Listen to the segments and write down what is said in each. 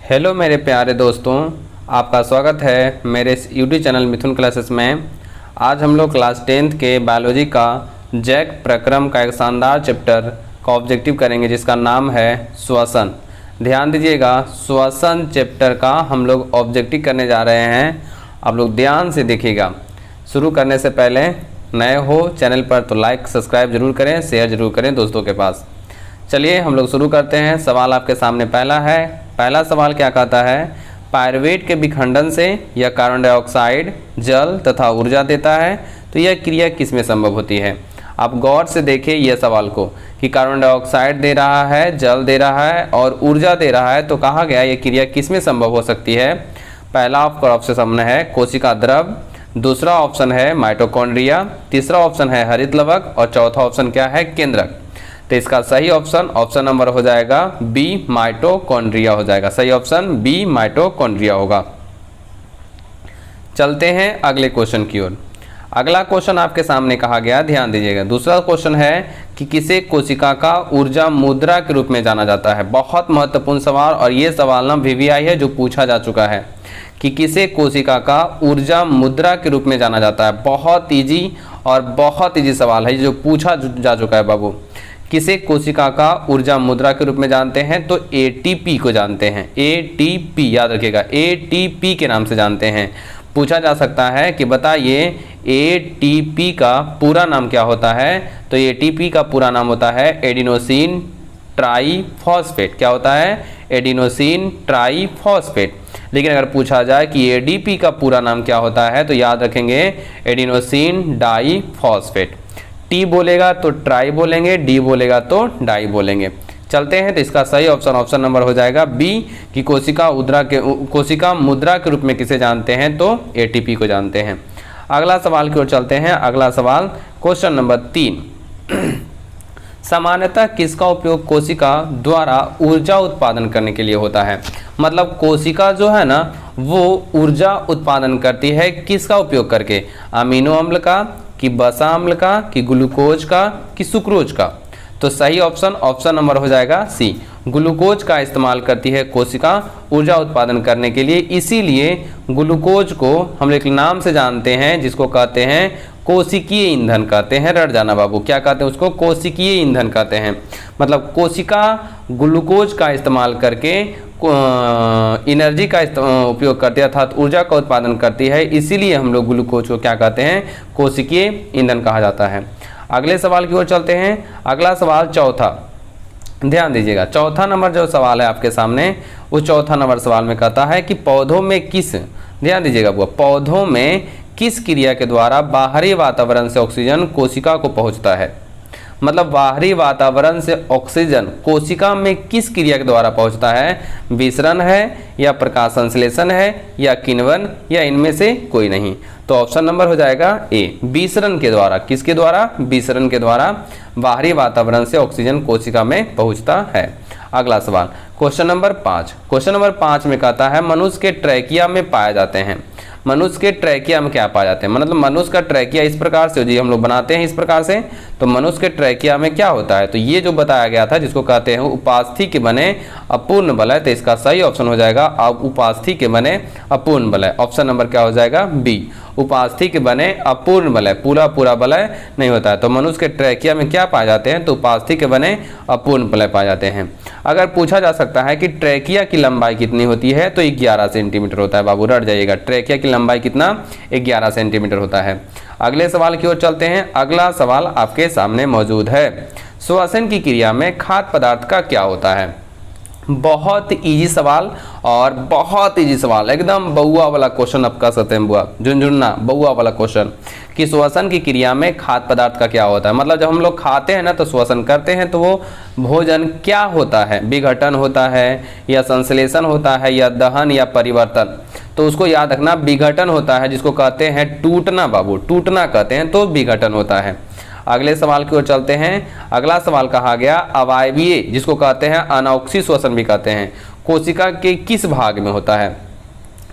Hello मेरे प्यारे दोस्तों, आपका स्वागत है मेरे इस यूट्यूब चैनल मिथुन क्लासेस में। आज हम लोग क्लास 10th के बायोलॉजी का जैक प्रक्रम का एक शानदार चैप्टर का ऑब्जेक्टिव करेंगे जिसका नाम है श्वसन। ध्यान दीजिएगा, श्वसन चैप्टर का हम लोग ऑब्जेक्टिव करने जा रहे हैं। आप लोग ध्यान से देखिएगा। शुरू करने से पहले नए हो चैनल पर तो लाइक सब्सक्राइब जरूर करें, शेयर जरूर करें दोस्तों के पास। चलिए हम लोग शुरू करते हैं। सवाल आपके सामने पहला है। पहला सवाल क्या कहता है, पायरुवेट के विखंडन से यह कार्बन डाइऑक्साइड, जल तथा ऊर्जा देता है, तो यह क्रिया किसमें संभव होती है। आप गौर से देखिए यह सवाल को कि कार्बन डाइऑक्साइड दे रहा है, जल दे रहा है और ऊर्जा दे रहा है, तो कहा गया यह क्रिया किसमें संभव हो सकती है। पहला आपका ऑप्शन सामने है कोशिका द्रव, दूसरा ऑप्शन है माइटोकॉन्ड्रिया, तीसरा ऑप्शन है हरित लवक और चौथा ऑप्शन क्या है, केंद्रक। तो इसका सही ऑप्शन नंबर हो जाएगा बी, माइटोकॉन्ड्रिया हो जाएगा। सही ऑप्शन बी, माइटोकॉन्ड्रिया होगा। चलते हैं अगले क्वेश्चन की ओर। अगला क्वेश्चन आपके सामने कहा गया, ध्यान दीजिएगा। दूसरा क्वेश्चन है कि किसे कोशिका का ऊर्जा मुद्रा के रूप में जाना जाता है। बहुत महत्वपूर्ण सवाल, और ये सवाल ना VVI है जो पूछा जा चुका है कि किसे कोशिका का ऊर्जा मुद्रा के रूप में जाना जाता है। बहुत इजी और बहुत इजी सवाल है जो पूछा जा चुका है बाबू। किसे कोशिका का ऊर्जा मुद्रा के रूप में जानते हैं, तो ATP को जानते हैं। ATP याद रखिएगा, ATP के नाम से जानते हैं। पूछा जा सकता है कि बताइए ATP का पूरा नाम क्या होता है, तो ATP का पूरा नाम होता है एडिनोसिन ट्राईफॉस्फेट। क्या होता है, एडिनोसिन ट्राईफॉस्फेट। लेकिन अगर पूछा जाए कि ADP का पूरा नाम क्या होता है, तो याद रखेंगे एडिनोसिन डाईफॉस्फेट। टी बोलेगा तो ट्राई बोलेंगे, डी बोलेगा तो डाई बोलेंगे। चलते हैं, तो इसका सही ऑप्शन नंबर हो जाएगा बी कि कोशिका मुद्रा के रूप में किसे जानते हैं, तो ATP को जानते हैं। अगला सवाल की ओर चलते हैं। अगला सवाल क्वेश्चन नंबर 3। सामान्यतः किसका उपयोग कोशिका द्वारा ऊर्जा उत्पादन करने के लिए होता है। मतलब कोशिका जो है ना वो ऊर्जा उत्पादन करती है किसका उपयोग करके, अमीनो अम्ल का, कि वसा अम्ल का, कि ग्लूकोज का, कि सुक्रोज का। तो सही ऑप्शन नंबर हो जाएगा सी, ग्लूकोज का इस्तेमाल करती है कोशिका ऊर्जा उत्पादन करने के लिए। इसीलिए ग्लूकोज को हम एक नाम से जानते हैं जिसको कहते हैं कोशिकीय ईंधन कहते हैं। रट जाना बाबू, क्या कहते हैं उसको, कोशिकीय ईंधन कहते हैं। मतलब कोशिका ग्लूकोज का इस्तेमाल करके एनर्जी का उपयोग करती है, अर्थात ऊर्जा का उत्पादन करती है। इसीलिए हम लोग ग्लूकोज को क्या कहते हैं, कोशिकीय ईंधन कहा जाता है। अगले सवाल की ओर चलते हैं। अगला सवाल चौथा, ध्यान दीजिएगा। चौथा नंबर जो सवाल है आपके सामने, वो चौथा नंबर सवाल में कहता है कि पौधों में किस, ध्यान दीजिएगा वो, पौधों में किस क्रिया के द्वारा बाहरी वातावरण से ऑक्सीजन कोशिका को पहुंचता है। मतलब बाहरी वातावरण से ऑक्सीजन कोशिका में किस क्रिया के द्वारा पहुंचता है, विसरण है या प्रकाश संश्लेषण है या किण्वन या इनमें से कोई नहीं। तो ऑप्शन नंबर हो जाएगा ए, विसरण के द्वारा। किसके द्वारा, विसरण के द्वारा बाहरी वातावरण से ऑक्सीजन कोशिका में पहुंचता है। अगला सवाल क्वेश्चन नंबर 5। क्वेश्चन नंबर 5 में कहता है मनुष्य के ट्रैकिया में पाए जाते हैं। मनुष्य के ट्रैकिया में क्या पाया जाते हैं, मतलब मनुष्य का ट्रैकिया इस प्रकार से जी हम लोग बनाते हैं इस प्रकार से। तो मनुष्य के ट्रैकिया में क्या होता है, तो ये जो बताया गया था जिसको कहते हैं उपास्थि के बने अपूर्ण वलय। तो इसका सही ऑप्शन हो जाएगा अब उपास्थि के बने अपूर्ण वलय। ऑप्शन नंबर क्या हो जाएगा बी, उपास्थि के बने अपूर्ण वलय। पूरा वलय नहीं होता है। तो मनुष्य के ट्रैकिया में क्या पाए जाते हैं, तो उपास्थि के बने अपूर्ण वलय पाए जाते हैं। अगर पूछा जा सकता है कि ट्रैकिया की लंबाई कितनी होती है, तो 11 सेंटीमीटर होता है बाबू, रट जाइएगा। ट्रैकिया की लंबाई कितना, 11 सेंटीमीटर होता है। अगले सवाल की ओर चलते हैं। अगला सवाल आपके सामने मौजूद है, श्वसन की क्रिया में खाद्य पदार्थ का क्या होता है। बहुत इजी सवाल और बहुत इजी सवाल, एकदम बउआ वाला क्वेश्चन आप कह सकते हैं, बुआ झुनझुन्ना बउआ वाला क्वेश्चन कि श्वसन की क्रिया में खाद्य पदार्थ का क्या होता है। मतलब जब हम लोग खाते हैं ना तो श्वसन करते हैं, तो वो भोजन क्या होता है, विघटन होता है या संश्लेषण होता है या दहन या परिवर्तन। तो उसको याद रखना, विघटन होता है जिसको कहते हैं टूटना बाबू, टूटना कहते हैं, तो विघटन होता है। अगले सवाल की ओर चलते हैं। अगला सवाल कहा गया अवायवीय, जिसको कहते हैं अनॉक्सी श्वसन भी कहते हैं, कोशिका के किस भाग में होता है।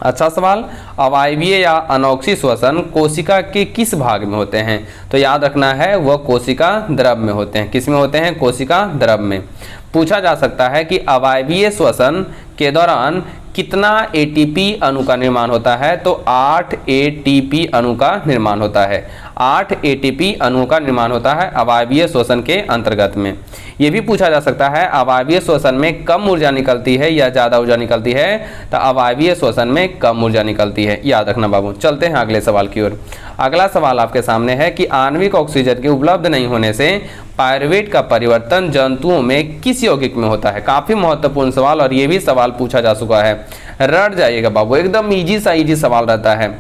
अच्छा सवाल, अवायवीय या अनॉक्सी श्वसन कोशिका के किस भाग में होते हैं, तो याद रखना है वह कोशिका द्रव में होते हैं। किस में होते हैं, कोशिका द्रव में। पूछा जा सकता है कि अवायवीय श्वसन के दौरान कितना एटीपी अणु का निर्माण होता है? तो 8 एटीपी अणु का निर्माण होता है। 8 एटीपी अणु का निर्माण होता है अवायवीय श्वसन के अंतर्गत में। ये भी पूछा जा सकता है अवायवीय श्वसन में कम ऊर्जा निकलती है या ज़्यादा ऊर्जा निकलती है? तो अवायवीय श्वसन में कम ऊर्जा निकलती है, याद रखना बाबू। चलते हैं अगले सवाल की ओर। अगला सवाल आपके सामने है कि आणविक ऑक्सीजन के उपलब्ध नहीं होने से पायरुवेट का परिवर्तन जंतुओं में किस यौगिक में होता है? काफी महत्वपूर्ण सवाल, और ये भी सवाल पूछा जा चुका है, रट जाइएगा बाबू, एकदम इजी सवाल रहता है।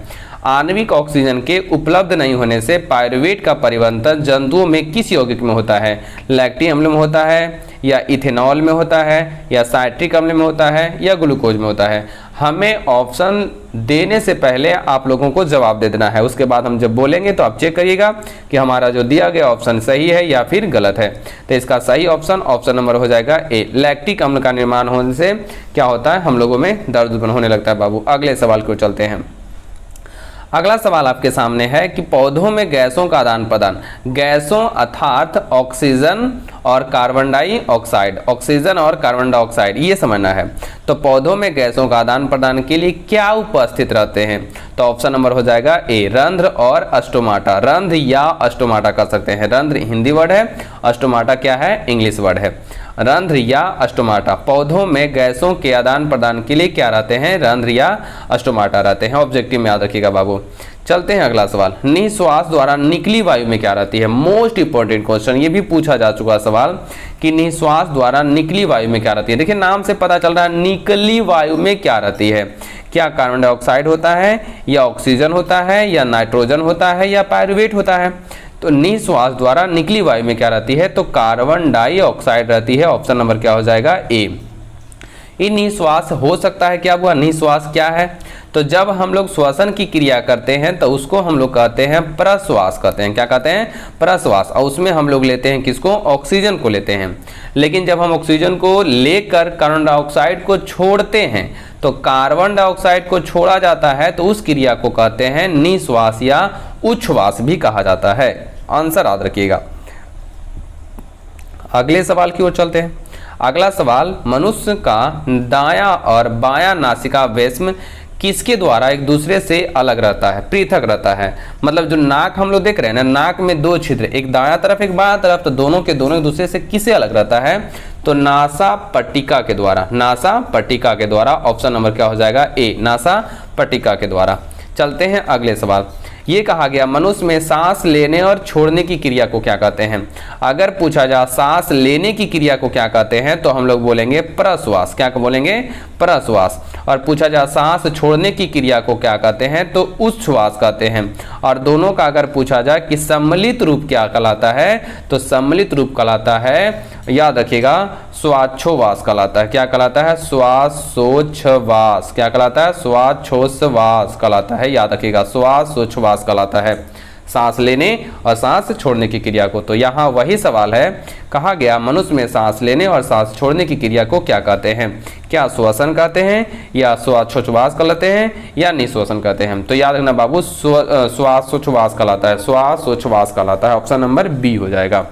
आणविक ऑक्सीजन के उपलब्ध नहीं होने से पायरुवेट का परिवर्तन जंतुओं में किस यौगिक में होता है? लैक्टिक अम्ल में होता है, या इथेनॉल में होता है, या साइट्रिक अम्ल में होता है, या ग्लूकोज में होता है? हमें ऑप्शन देने से पहले आप लोगों को जवाब दे देना है, उसके बाद हम जब बोलेंगे तो आप चेक करिएगा कि हमारा जो दिया गया ऑप्शन सही है या फिर गलत है। तो इसका सही ऑप्शन नंबर हो जाएगा ए। लैक्टिक अम्ल का निर्माण होने से क्या होता है? हम लोगों में दर्द उत्पन्न होने लगता है बाबू। अगले सवाल को चलते हैं। अगला सवाल आपके सामने है कि पौधों में गैसों का आदान प्रदान, गैसों अर्थात ऑक्सीजन और कार्बन डाइऑक्साइड, ऑक्सीजन और कार्बन डाइऑक्साइड, ये समझना है। तो पौधों में गैसों का आदान प्रदान के लिए क्या उपस्थित रहते हैं? तो ऑप्शन नंबर हो जाएगा ए, रंध्र और अस्टोमाटा। रंध्र या अस्टोमाटा कर सकते हैं। रंध्र हिंदी वर्ड है, अस्टोमाटा क्या है? इंग्लिश वर्ड है। रंध्र या अस्टोमाटा, पौधों में गैसों के आदान प्रदान के लिए क्या रहते हैं? रंध्र या अस्टोमाटा रहते हैं। ऑब्जेक्टिव में याद रखिएगा बाबू। चलते हैं अगला सवाल। निश्वास द्वारा निकली वायु में क्या रहती है? मोस्ट इंपॉर्टेंट क्वेश्चन, ये भी पूछा जा चुका सवाल कि निश्वास द्वारा निकली वायु में क्या रहती है। देखिए नाम से पता चल रहा है निकली वायु में क्या रहती है। क्या कार्बन डाइऑक्साइड होता है, या ऑक्सीजन होता है, या नाइट्रोजन होता है, या पायरुवेट होता है? तो निश्वास द्वारा निकली वायु में क्या रहती है? तो कार्बन डाइऑक्साइड रहती है। ऑप्शन नंबर क्या हो जाएगा? ए। ये निश्वास हो सकता है क्या हुआ? निश्वास क्या है? तो जब हम लोग श्वसन की क्रिया करते हैं तो उसको हम लोग कहते हैं प्रश्वास कहते हैं। क्या कहते हैं? प्रश्वास। और उसमें हम लोग लेते हैं किसको? ऑक्सीजन को लेते हैं। लेकिन जब हम ऑक्सीजन को लेकर कार्बन डाइऑक्साइड को छोड़ते हैं तो कार्बन डाइऑक्साइड को छोड़ा जाता है, तो उस क्रिया को कहते हैं निश्वास या उच्छ्वास भी कहा जाता है। आंसर याद रखिएगा। अगले सवाल की ओर चलते हैं। अगला सवाल, मनुष्य का दायां और बायां नासिका वेश्म किसके द्वारा एक दूसरे से अलग रहता है, पृथक रहता है? मतलब जो नाक हम लोग देख रहे हैं ना, नाक में दो छिद्र, एक दायां तरफ एक बायां तरफ, तो दोनों के दोनों एक दूसरे से किससे अलग रहता है? तो नासा पट्टिका के द्वारा। नासा पट्टिका के द्वारा। ऑप्शन नंबर क्या हो जाएगा? ए, नासा पट्टिका के द्वारा। चलते हैं अगले सवाल। ये कहा गया मनुष्य में सांस लेने और छोड़ने की क्रिया को क्या कहते हैं? अगर पूछा जाए सांस लेने की क्रिया को क्या कहते हैं तो हम लोग बोलेंगे प्रश्वास। क्या बोलेंगे? प्रश्वास। और पूछा जाए सांस छोड़ने की क्रिया को क्या कहते हैं तो उच्छ्वास कहते हैं। और दोनों का अगर पूछा जाए कि सम्मिलित रूप क्या कहलाता है तो सम्मिलित रूप कहलाता है, याद रखिएगा, श्वासोच्छ्वास कहलाता है। क्या कहलाता है? श्वासोच्छ्वास। क्या कहलाता है? श्वासोच्छ्वास कहलाता है। याद रखिएगा, श्वासोच्छ्वास कहलाता है सांस लेने और सांस छोड़ने की क्रिया को। तो यहाँ वही सवाल है, कहा गया मनुष्य में सांस लेने और सांस छोड़ने की क्रिया को क्या कहते हैं? क्या श्वसन कहते हैं, या श्वासोच्छ्वास कहलाते हैं, या निश्वसन कहते हैं? तो याद रखना बाबू, श्वासोच्छ्वास कहलाता है। श्वासोच्छ्वास कहलाता है। ऑप्शन नंबर बी हो जाएगा।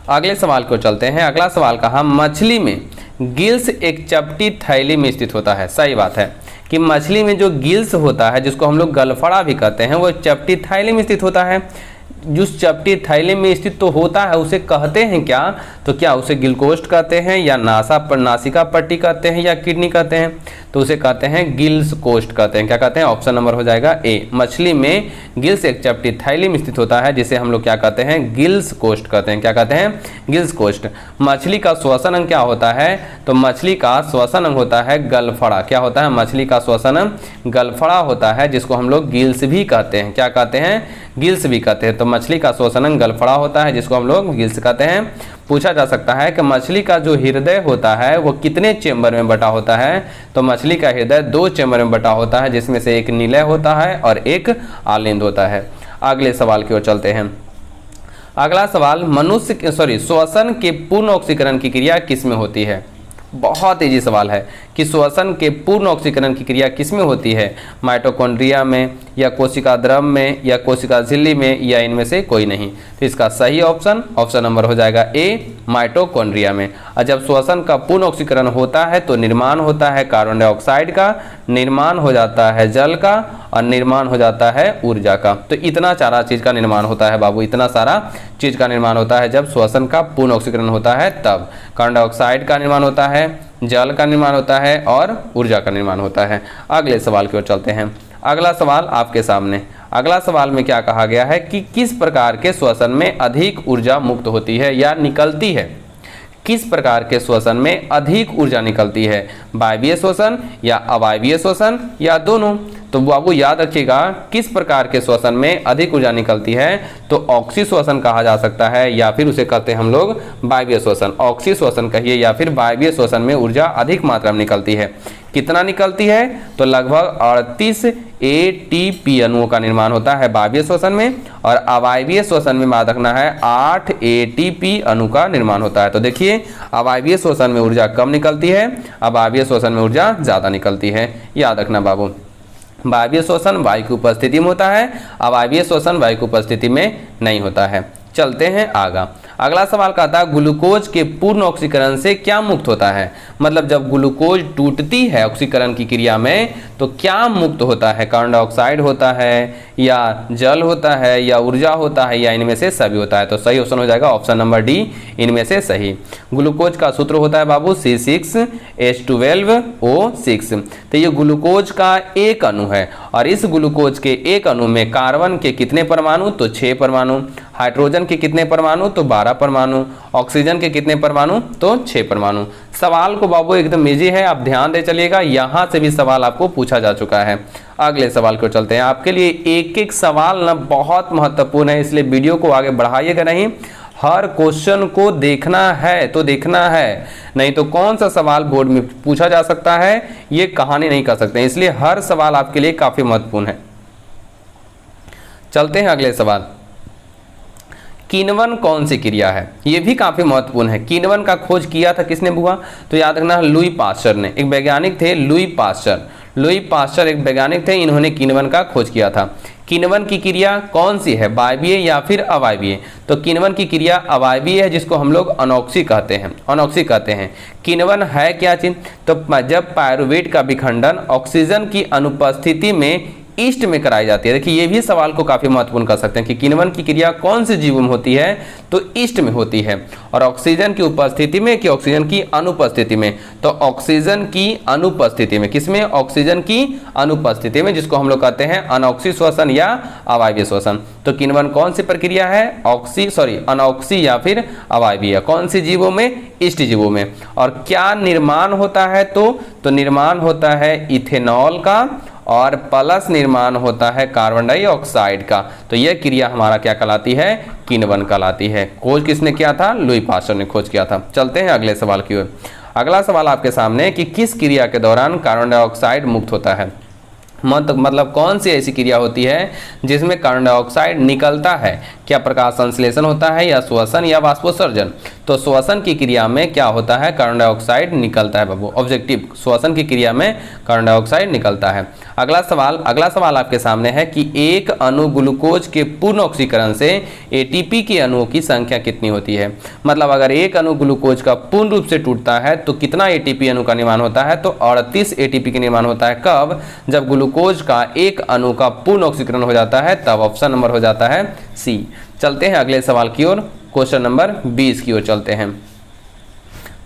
अगले सवाल को चलते हैं। अगला सवाल कहा, मछली में गिल्स एक चपटी थैली में स्थित होता है। सही बात है कि मछली में जो गिल्स होता है, जिसको हम लोग गलफड़ा भी कहते हैं, वो चपटी थैली में स्थित होता है। जिस चपटी थैली में स्थित तो होता है उसे कहते हैं क्या? तो क्या उसे गिलकोष्ठ कहते हैं, या नासिका पट्टी कहते हैं, या किडनी कहते हैं? तो उसे कहते हैं गिल्स कोष्ठ कहते हैं। क्या कहते हैं? ऑप्शन नंबर हो जाएगा ए। मछली में गिल्स एक चपटी थैली में स्थित होता है जिसे हम लोग क्या कहते हैं? गिल्स कोष्ठ कहते हैं। क्या कहते हैं? गिल्स कोष्ठ। मछली का श्वसन अंग क्या होता है? तो मछली का श्वसन अंग होता है गलफड़ा। क्या होता है? मछली का श्वसन अंग गलफड़ा होता है, जिसको हम लोग गिल्स भी कहते हैं। क्या कहते हैं? गिल्स भी कहते हैं। तो मछली का श्वसन अंग गलफड़ा होता है, जिसको हम लोग गिल्स कहते हैं। पूछा जा सकता है कि मछली का जो हृदय होता है वो कितने चेंबर में बटा होता है? तो मछली का हृदय 2 चेंबर में बटा होता है, जिसमें से एक निलय होता है और एक आलिंद होता है। अगले सवाल की ओर चलते हैं। अगला सवाल, श्वसन के पूर्ण ऑक्सीकरण की क्रिया किस में होती है? बहुत इजी सवाल है कि श्वसन के पूर्ण ऑक्सीकरण की क्रिया किसमें होती है, माइटोकॉन्ड्रिया में या कोशिका द्रव में या कोशिका झिल्ली में या इनमें से कोई नहीं। तो इसका सही ऑप्शन नंबर हो जाएगा ए, माइटोकॉन्ड्रिया में। और जब श्वसन का पूर्ण ऑक्सीकरण होता है तो निर्माण होता है कार्बन डाइऑक्साइड का, निर्माण हो जाता है जल का और निर्माण हो जाता है ऊर्जा का। तो इतना सारा चीज का निर्माण होता है बाबू, इतना सारा चीज का निर्माण होता है जब श्वसन का पूर्ण ऑक्सीकरण होता है तब। कार्बन डाइऑक्साइड का निर्माण होता है, जल का निर्माण होता है और ऊर्जा का निर्माण होता है। अगले सवाल की ओर चलते हैं। अगला सवाल आपके सामने। अगला सवाल में क्या कहा गया है कि किस प्रकार के श्वसन में अधिक ऊर्जा मुक्त होती है या निकलती है। किस प्रकार के श्वसन में अधिक ऊर्जा निकलती है, वायवीय श्वसन या अवायवीय श्वसन या दोनों। तो बाबू याद रखिएगा, किस प्रकार के श्वसन में अधिक ऊर्जा निकलती है तो ऑक्सी श्वसन कहा जा सकता है या फिर उसे कहते हैं हम लोग वायवीय श्वसन। ऑक्सी श्वसन कहिए या फिर वायवीय श्वसन में ऊर्जा अधिक मात्रा में निकलती है। कितना निकलती है तो लगभग 38 एटीपी अणुओं का निर्माण होता है वायवीय श्वसन में, और अवायवीय श्वसन में याद रखना है 8 एटीपी अणु का निर्माण होता है। तो देखिए अवायवीय श्वसन में ऊर्जा कम निकलती है, अवायवीय श्वसन में ऊर्जा ज्यादा निकलती है। याद रखना बाबू, वायवीय श्वसन वायु की उपस्थिति में होता है, अवायवीय श्वसन वायु की उपस्थिति में नहीं होता है। चलते हैं आगे। अगला सवाल कहता है ग्लूकोज के पूर्ण ऑक्सीकरण से क्या मुक्त होता है। मतलब जब ग्लूकोज टूटती है ऑक्सीकरण की क्रिया में तो क्या मुक्त होता है, कार्बन डाइऑक्साइड होता है या जल होता है या ऊर्जा होता है या इनमें से सभी होता है। तो सही ऑप्शन हो जाएगा ऑप्शन नंबर डी, इनमें से सही। ग्लूकोज का सूत्र होता है बाबू C6H12O6। तो ये ग्लूकोज का एक अणु है और इस ग्लूकोज के एक अणु में कार्बन के कितने परमाणु तो 6 परमाणु, हाइड्रोजन के कितने परमाणु तो 12 परमाणु, ऑक्सीजन के कितने परमाणु तो 6 परमाणु। सवाल को बाबू एकदम इजी है, आप ध्यान दे चलिएगा, यहां से भी सवाल आपको पूछा जा चुका है। अगले सवाल को चलते हैं। आपके लिए एक एक सवाल ना बहुत महत्वपूर्ण है, इसलिए वीडियो को आगे बढ़ाइएगा नहीं, हर क्वेश्चन को देखना है तो देखना है, नहीं तो कौन सा सवाल बोर्ड में पूछा जा सकता है ये कहानी नहीं कर सकते, इसलिए हर सवाल आपके लिए काफी महत्वपूर्ण है। चलते हैं अगले सवाल। किण्वन कौन सी क्रिया है, ये भी काफी महत्वपूर्ण है। किण्वन का खोज किया था किसने बुआ, तो याद रखना लुई पास्चर ने। एक वैज्ञानिक थे लुई पास्चर एक वैज्ञानिक थे, इन्होंने किण्वन का खोज किया था। किण्वन की क्रिया कौन सी है, वायवीय या फिर अवायवीय। तो किण्वन की क्रिया अवायवीय है जिसको हम लोग अनॉक्सी कहते हैं। किण्वन है क्या चीज, तो जब पायरुवेट का विखंडन ऑक्सीजन की अनुपस्थिति में ईस्ट में कराई जाती है। देखिए ये भी सवाल को काफी महत्वपूर्ण कर सकते हैं कि किण्वन की क्रिया कौन से जीवों में होती है तो ईस्ट में होती है, और ऑक्सीजन की उपस्थिति में कि ऑक्सीजन की अनुपस्थिति में, तो ऑक्सीजन की अनुपस्थिति में। किसमें, ऑक्सीजन की अनुपस्थिति में, जिसको हम लोग कहते हैं अनॉक्सी श्वसन या अवायवीय श्वसन। तो किण्वन कौन सी प्रक्रिया है, अनॉक्सी या फिर अवायवीय, कौन सी जीवों में, ईस्ट जीवों में। और क्या निर्माण होता है तो निर्माण होता है इथेनॉल का और प्लस निर्माण होता है कार्बन डाइऑक्साइड का। तो यह क्रिया हमारा क्या कहलाती है, किण्वन कहलाती है। खोज किसने किया था, लुई पास्चर ने खोज किया था। चलते हैं अगले सवाल की ओर। अगला सवाल आपके सामने कि किस क्रिया के दौरान कार्बन डाइऑक्साइड मुक्त होता है। मतलब कौन सी ऐसी क्रिया होती है जिसमें कार्बन डाइऑक्साइड निकलता है, क्या प्रकाश संश्लेषण होता है या श्वसन या वाष्पोत्सर्जन। तो श्वसन की क्रिया में क्या होता है, कार्बन डाइऑक्साइड निकलता है बाबू, ऑब्जेक्टिव श्वसन की क्रिया में कार्बन डाइऑक्साइड निकलता है। अगला सवाल आपके सामने है कि एक अणु ग्लूकोज के पूर्ण ऑक्सीकरण से एटीपी के अणुओं की संख्या कितनी होती है। मतलब अगर एक अणु ग्लूकोज का पूर्ण रूप से टूटता है तो कितना एटीपी अणु का निर्माण होता है, तो 38 एटीपी का निर्माण होता है। कब, जब ग्लूकोज का एक अणु का पूर्ण ऑक्सीकरण हो जाता है तब। ऑप्शन नंबर हो जाता है सी। चलते हैं अगले सवाल की ओर, क्वेश्चन नंबर 20 की ओर चलते हैं।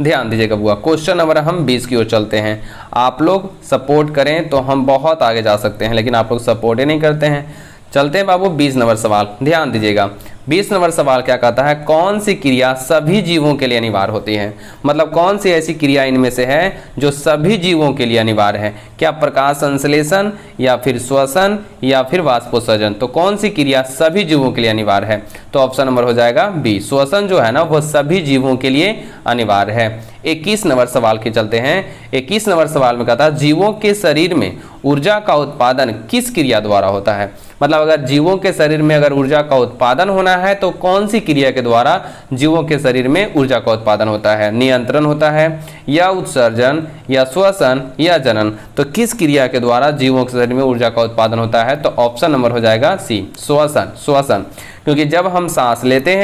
ध्यान दीजिएगा बुआ, क्वेश्चन नंबर हम 20 की ओर चलते हैं। आप लोग सपोर्ट करें तो हम बहुत आगे जा सकते हैं, लेकिन आप लोग सपोर्ट ही नहीं करते हैं। चलते हैं बाबू 20 नंबर सवाल, ध्यान दीजिएगा। 20 नंबर सवाल क्या कहता है, कौन सी क्रिया सभी जीवों के लिए अनिवार्य होती है। मतलब कौन सी ऐसी क्रिया इनमें से है जो सभी जीवों के लिए अनिवार्य है, क्या प्रकाश संश्लेषण या फिर श्वसन या फिर वाष्पोत्सर्जन। तो कौन सी क्रिया सभी जीवों के लिए अनिवार्य है, तो ऑप्शन नंबर हो जाएगा बी, श्वसन जो है ना वो सभी जीवों के लिए अनिवार्य है। 21 नंबर सवाल के चलते हैं। 21 नंबर सवाल में कहता है जीवों के शरीर में ऊर्जा का उत्पादन किस क्रिया द्वारा होता है। मतलब अगर जीवों के शरीर में अगर ऊर्जा का उत्पादन होना है तो कौन सी क्रिया के द्वारा जीवों के शरीर में ऊर्जा का उत्पादन होता है। नियंत्रण होता है या उत्सर्जन या श्वसन या जनन। तो किस क्रिया के द्वारा जीवों के शरीर में ऊर्जा का उत्पादन होता है, तो ऑप्शन नंबर हो जाएगा सी, श्वसन। श्वसन, क्योंकि जब हम सांस लेते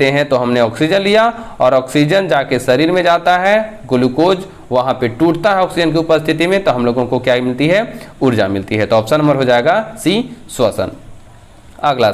हैं तो हमने ऑक्सीजन लिया और ऑक्सीजन जाके शरीर में जाता है, ग्लूकोज वहां पे टूटता है ऑक्सीजन की उपस्थिति में, तो हम लोगों को क्या मिलती है, ऊर्जा मिलती है। तो ऑप्शन नंबर हो जाएगा सी, श्वसन। अगला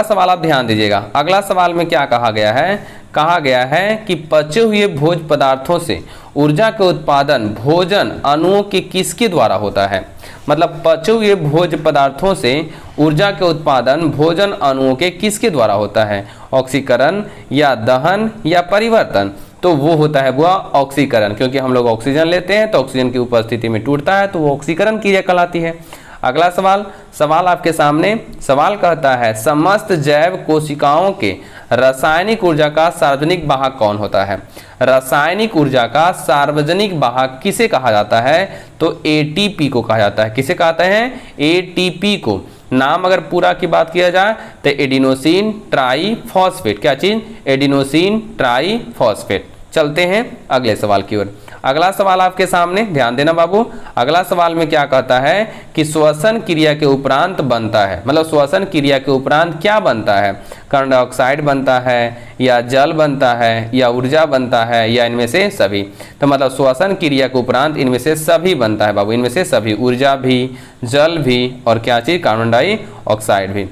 सवाल आप ध्यान दीजिएगा। अगला सवाल में क्या कहा गया है, कहा गया है कि पचे हुए भोज्य पदार्थों से ऊर्जा के उत्पादन भोजन अणुओं के किसके द्वारा होता है। मतलब पचे हुए भोज्य पदार्थों से ऊर्जा के उत्पादन भोजन अणुओं के किसके द्वारा होता है, ऑक्सीकरण या दहन या परिवर्तन। तो वो होता है वो ऑक्सीकरण, क्योंकि हम लोग ऑक्सीजन लेते हैं तो ऑक्सीजन की उपस्थिति में टूटता है, तो वो ऑक्सीकरण क्रिया कहलाती है। अगला सवाल आपके सामने, सवाल कहता है समस्त जैव कोशिकाओं के रासायनिक ऊर्जा का सार्वजनिक वाहक कौन होता है। रासायनिक ऊर्जा का सार्वजनिक वाहक किसे कहा जाता है, तो एटीपी को कहा जाता है। किसे कहते हैं, एटीपी को। नाम अगर पूरा की बात किया जाए तो एडिनोसिन ट्राईफॉस्फेट, क्या चीज, एडिनोसिन ट्राईफॉस्फेट। चलते हैं अगले सवाल की ओर। अगला सवाल आपके सामने, ध्यान देना बाबू। अगला सवाल में क्या कहता है कि श्वसन क्रिया के उपरांत बनता है, मतलब श्वसन क्रिया के उपरांत क्या बनता है, कार्बन डाइऑक्साइड बनता है या जल बनता है या ऊर्जा बनता है या इनमें से सभी। तो मतलब श्वसन क्रिया के उपरांत इनमें से सभी बनता है बाबू, इनमें से सभी, ऊर्जा भी, जल भी और क्या चीज, कार्बन डाइऑक्साइड भी।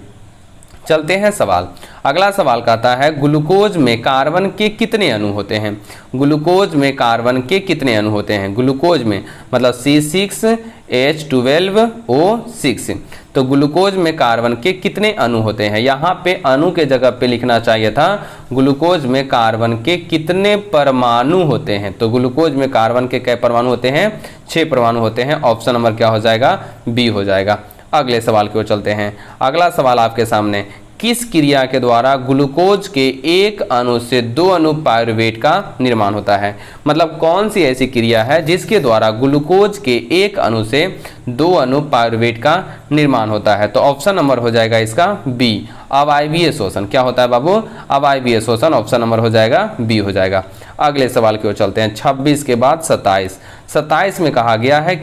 चलते हैं सवाल। अगला सवाल कहता है ग्लूकोज में कार्बन के कितने अणु होते हैं। ग्लूकोज में कार्बन के कितने अणु होते हैं, ग्लूकोज में मतलब C6H12O6। तो ग्लूकोज में कार्बन के कितने अणु होते हैं। यहाँ पे अणु के जगह पे लिखना चाहिए था ग्लूकोज में कार्बन के कितने परमाणु होते हैं। तो ग्लूकोज में कार्बन के कै परमाणु होते हैं, 6 परमाणु होते हैं। ऑप्शन नंबर क्या हो जाएगा, बी हो जाएगा। अगले सवाल की ओर चलते हैं। अगला सवाल आपके सामने, किस क्रिया के द्वारा ग्लूकोज के एक अणु से 2 अणु पायरुवेट का निर्माण होता है। मतलब कौन सी ऐसी क्रिया है जिसके द्वारा ग्लूकोज के एक अणु से 2 अणु पायरुवेट का निर्माण होता है। तो ऑप्शन नंबर हो जाएगा इसका बी, अवायवीय शोषण। क्या होता है बाबू, अवायवीय शोषण। ऑप्शन नंबर हो जाएगा बी हो जाएगा। अगले सवाल की ओर चलते हैं। 26 के बाद 27 में कहा गया है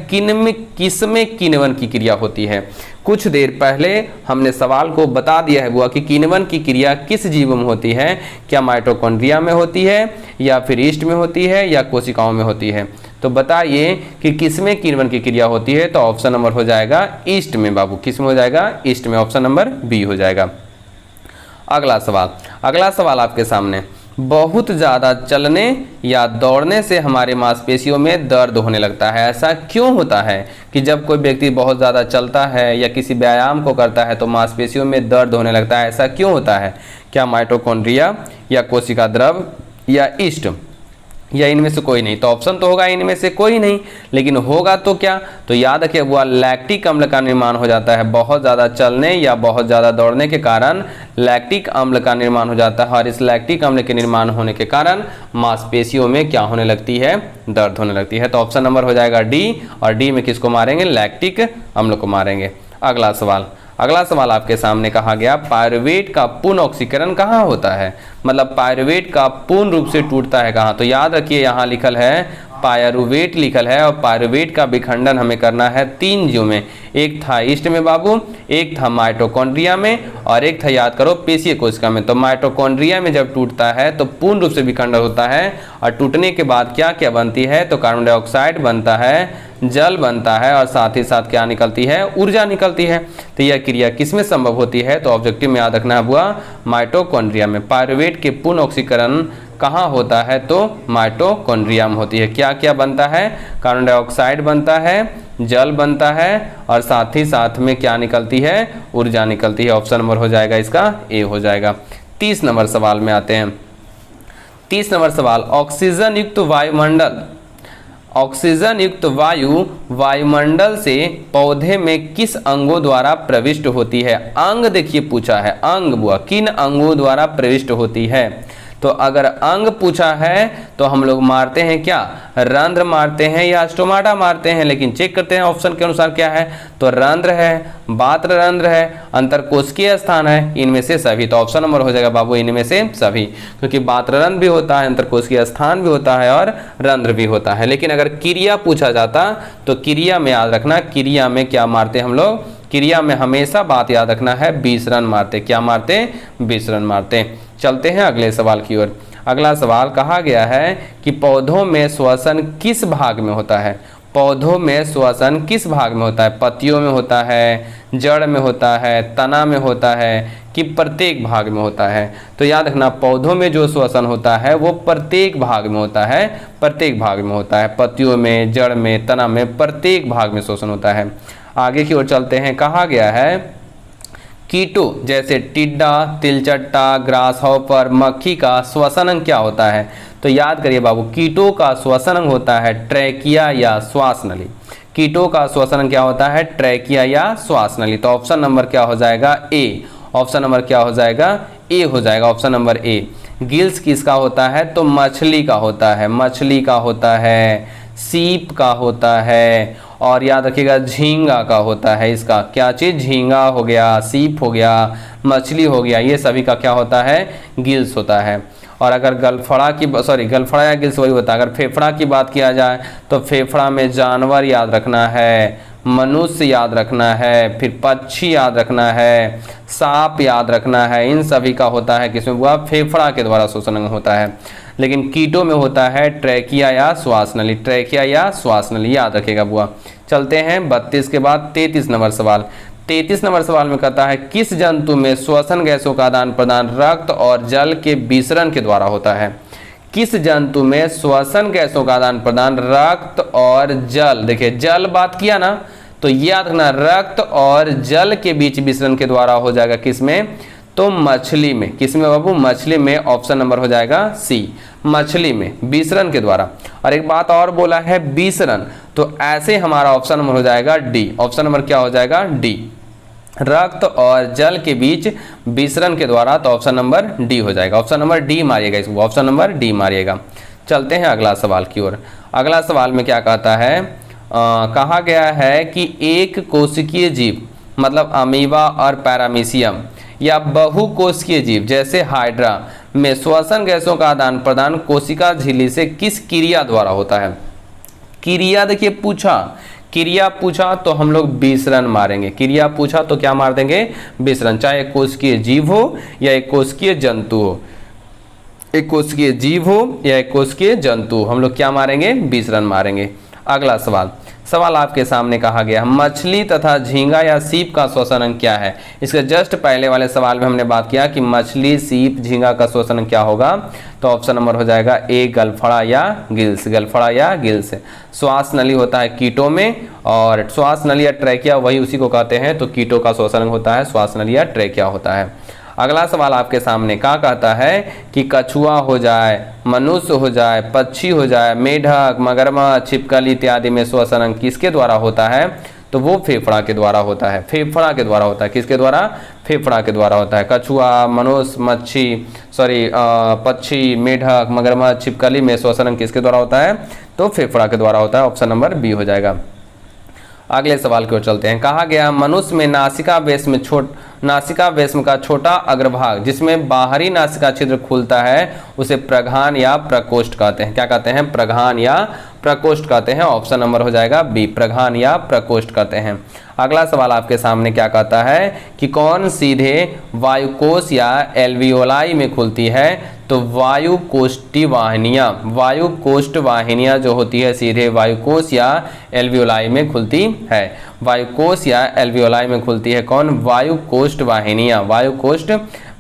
किसमें किण्वन की क्रिया होती है। कुछ देर पहले हमने सवाल को बता दिया है बुआ कि किण्वन की क्रिया किस जीव में होती है, क्या माइटोकॉन्ड्रिया में होती है या फिर ईस्ट में होती है या कोशिकाओं में होती है। तो बताइए कि किसमें किण्वन की क्रिया होती है। तो ऑप्शन नंबर हो जाएगा ईस्ट में बाबू। किस में हो जाएगा, ईस्ट में। ऑप्शन नंबर बी हो जाएगा। अगला सवाल आपके सामने, बहुत ज़्यादा चलने या दौड़ने से हमारे मांसपेशियों में दर्द होने लगता है। ऐसा क्यों होता है कि जब कोई व्यक्ति बहुत ज़्यादा चलता है या किसी व्यायाम को करता है तो मांसपेशियों में दर्द होने लगता है। ऐसा क्यों होता है, क्या माइटोकॉन्ड्रिया या कोशिका द्रव या ईस्ट या इनमें से कोई नहीं। तो ऑप्शन तो होगा इनमें से कोई नहीं, लेकिन होगा तो क्या, तो याद रखिए वो लैक्टिक अम्ल का निर्माण हो जाता है। बहुत ज़्यादा चलने या बहुत ज़्यादा दौड़ने के कारण लैक्टिक अम्ल का निर्माण हो जाता है और इस लैक्टिक अम्ल के निर्माण होने के कारण मांसपेशियों में क्या होने लगती है, दर्द होने लगती है। तो ऑप्शन नंबर हो जाएगा डी, और डी में किसको मारेंगे, लैक्टिक अम्ल को मारेंगे। अगला सवाल आपके सामने कहा गया पायरुवेट का पूर्ण ऑक्सीकरण कहाँ होता है। मतलब पायरुवेट का पूर्ण रूप से टूटता है कहाँ। तो याद रखिए यहाँ लिखल है पायरुवेट लिखल है और पायरुवेट का विखंडन हमें करना है 3 जीवों में। एक था ईस्ट में बाबू, एक था माइटोकॉन्ड्रिया में और एक था याद करो पेशीय कोशिका में। तो माइटोकॉन्ड्रिया में जब टूटता है तो पूर्ण रूप से विखंडन होता है और टूटने के बाद क्या क्या बनती है, तो कार्बन डाइऑक्साइड बनता है, जल बनता है और साथ ही साथ क्या निकलती है, ऊर्जा निकलती है। तो यह क्रिया किसमें संभव होती है, तो ऑब्जेक्टिव में याद रखना है बुआ माइटोकॉन्ड्रिया में। पायरुवेट के पूर्ण ऑक्सीकरण कहाँ होता है, तो माइटोकॉन्ड्रिया में होती है। क्या क्या बनता है, कार्बन डाइऑक्साइड बनता है, जल बनता है और साथ ही साथ में क्या निकलती है, ऊर्जा निकलती है। ऑप्शन नंबर हो जाएगा इसका ए हो जाएगा। 30 नंबर सवाल में आते हैं। 30 नंबर सवाल, ऑक्सीजन युक्त वायु वायुमंडल से पौधे में किस अंगों द्वारा प्रविष्ट होती है। अंग देखिए पूछा है, अंग बुआ किन अंगों द्वारा प्रविष्ट होती है। तो अगर अंग पूछा है तो हम लोग मारते हैं क्या, रंध्र मारते हैं या स्टोमाटा मारते हैं। लेकिन चेक करते हैं ऑप्शन के अनुसार क्या है, तो रंध्र है, बात्र रंध्र है, अंतरकोशिकीय स्थान है, इनमें से सभी। तो ऑप्शन नंबर हो जाएगा बाबू इनमें से सभी, क्योंकि बात्र रंध्र भी होता है, अंतरकोशिकीय स्थान भी होता है और रंध्र भी होता है। लेकिन अगर क्रिया पूछा जाता तो क्रिया में याद रखना, क्रिया में क्या मारते हम लोग, क्रिया में हमेशा बात याद रखना है, विसरण मारते। क्या मारते, विसरण मारते। चलते हैं अगले सवाल की ओर। अगला सवाल कहा गया है कि पौधों में श्वसन किस भाग में होता है। पौधों में श्वसन किस भाग में होता है, पत्तियों में होता है, जड़ में होता है, तना में होता है कि प्रत्येक भाग में होता है। तो याद रखना पौधों में जो श्वसन होता है वो प्रत्येक भाग में होता है, प्रत्येक भाग में होता है, पत्तियों में, जड़ में, तना में, प्रत्येक भाग में श्वसन होता है। आगे की ओर चलते हैं। कहा गया है कीटों जैसे टिड्डा, तिलचट्टा, ग्रास हॉपर, मक्खी का श्वसन अंग क्या होता है। तो याद करिए बाबू, कीटों का श्वसन अंग होता है ट्रैकिया या श्वास नली। कीटों का श्वसन अंग क्या होता है, ट्रैकिया या श्वास नली। तो ऑप्शन नंबर क्या हो जाएगा, ए। ऑप्शन नंबर क्या हो जाएगा, ए हो जाएगा, ऑप्शन नंबर ए। गिल्स किसका होता है, तो मछली का होता है, मछली का होता है, सीप का होता है, और याद रखिएगा झींगा का होता है। इसका क्या चीज, झींगा हो गया, सीप हो गया, मछली हो गया, ये सभी का क्या होता है, गिल्स होता है। और अगर गलफड़ा की गलफड़ा या गिल्स वही होता है। अगर फेफड़ा की बात किया जाए तो फेफड़ा में जानवर याद रखना है, मनुष्य याद रखना है, फिर पक्षी याद रखना है, सांप याद रखना है, इन सभी का होता है किसमें हुआ, फेफड़ा के द्वारा श्वसन अंग होता है। लेकिन कीटों में होता है ट्रैकिया या श्वास नली, ट्रैकिया या श्वास नली, याद रखेगा बुआ। चलते हैं 32 के बाद 33 नंबर सवाल। 33 नंबर सवाल में कहता है किस जंतु में श्वसन गैसों का आदान प्रदान रक्त और जल के विसरण के द्वारा होता है। किस जंतु में श्वसन गैसों का आदान प्रदान रक्त और जल, देखिए जल बात किया ना, तो याद रखना रक्त और जल के बीच विसरण के द्वारा हो जाएगा किसमें, तो मछली में। किसमें बाबू, मछली में। ऑप्शन नंबर हो जाएगा सी, मछली में विसरण के द्वारा। और एक बात और बोला है विसरण, तो ऐसे हमारा ऑप्शन नंबर हो जाएगा डी। ऑप्शन नंबर क्या हो जाएगा, डी, रक्त और जल के बीच विसरण के द्वारा। तो ऑप्शन नंबर डी हो जाएगा, ऑप्शन नंबर डी मारिएगा इसको, ऑप्शन नंबर डी मारिएगा। चलते हैं अगला सवाल की ओर। अगला सवाल में क्या कहता है, कहा गया है कि एक कोशिकीय जीव मतलब अमीबा और पैरामीशियम या बहुकोशिकीय जीव जैसे हाइड्रा में श्वसन गैसों का आदान प्रदान कोशिका झिल्ली से किस क्रिया द्वारा होता है। क्रिया देखिए पूछा, क्रिया पूछा तो हम लोग विसरण मारेंगे, क्रिया पूछा तो क्या मार देंगे, विसरण। चाहे एक कोशिकीय जीव हो या एक कोशिकीय जंतु हो, एक कोशिकीय जीव हो या एक कोशिकीय जंतु, हम लोग क्या मारेंगे, विसरण मारेंगे। अगला सवाल, सवाल आपके सामने कहा गया मछली तथा झींगा या सीप का श्वसन अंग क्या है। इसके जस्ट पहले वाले सवाल में हमने बात किया कि मछली, सीप, झींगा का श्वसन अंग क्या होगा। तो ऑप्शन नंबर हो जाएगा ए, गलफड़ा या गिल्स, गलफड़ा या गिल्स। श्वास नली होता है कीटों में, और श्वास नली या ट्रैकिया वही उसी को कहते हैं, तो कीटों का श्वसन अंग होता है, श्वास नली या ट्रैकिया होता है। अगला सवाल आपके सामने क्या कहता है कि कछुआ हो जाए, मनुष्य हो जाए, पक्षी हो जाए, मेढक, मगरमच्छ, छिपकली इत्यादि में श्वसन अंग किसके द्वारा होता है, तो वो फेफड़ा के द्वारा होता है, फेफड़ा के द्वारा होता है। किसके द्वारा, फेफड़ा के द्वारा होता है। कछुआ, मनुष्य, पक्षी, मेढक, मगरमच्छ, छिपकली में श्वसन अंग किसके द्वारा होता है, तो फेफड़ा के द्वारा होता है। ऑप्शन नंबर बी हो जाएगा। अगले सवाल की ओर चलते हैं। कहा गया मनुष्य में नासिका वेश्म का छोटा अग्रभाग जिसमें बाहरी नासिका छिद्र खुलता है उसे प्रघान या प्रकोष्ठ कहते हैं। क्या कहते हैं, प्रघान या प्रकोष्ठ कहते हैं। ऑप्शन नंबर हो जाएगा बी, प्रघान या प्रकोष्ठ कहते हैं। अगला सवाल आपके सामने क्या कहता है कि कौन सीधे वायुकोश या एल्वियोलाई में खुलती है, तो वायुकोष्ठी वाहिनियां जो होती है सीधे वायुकोश या एल्वियोलाई में खुलती है। वायुकोश या एल्वियोलाई में खुलती है कौन, वायुकोष्ठ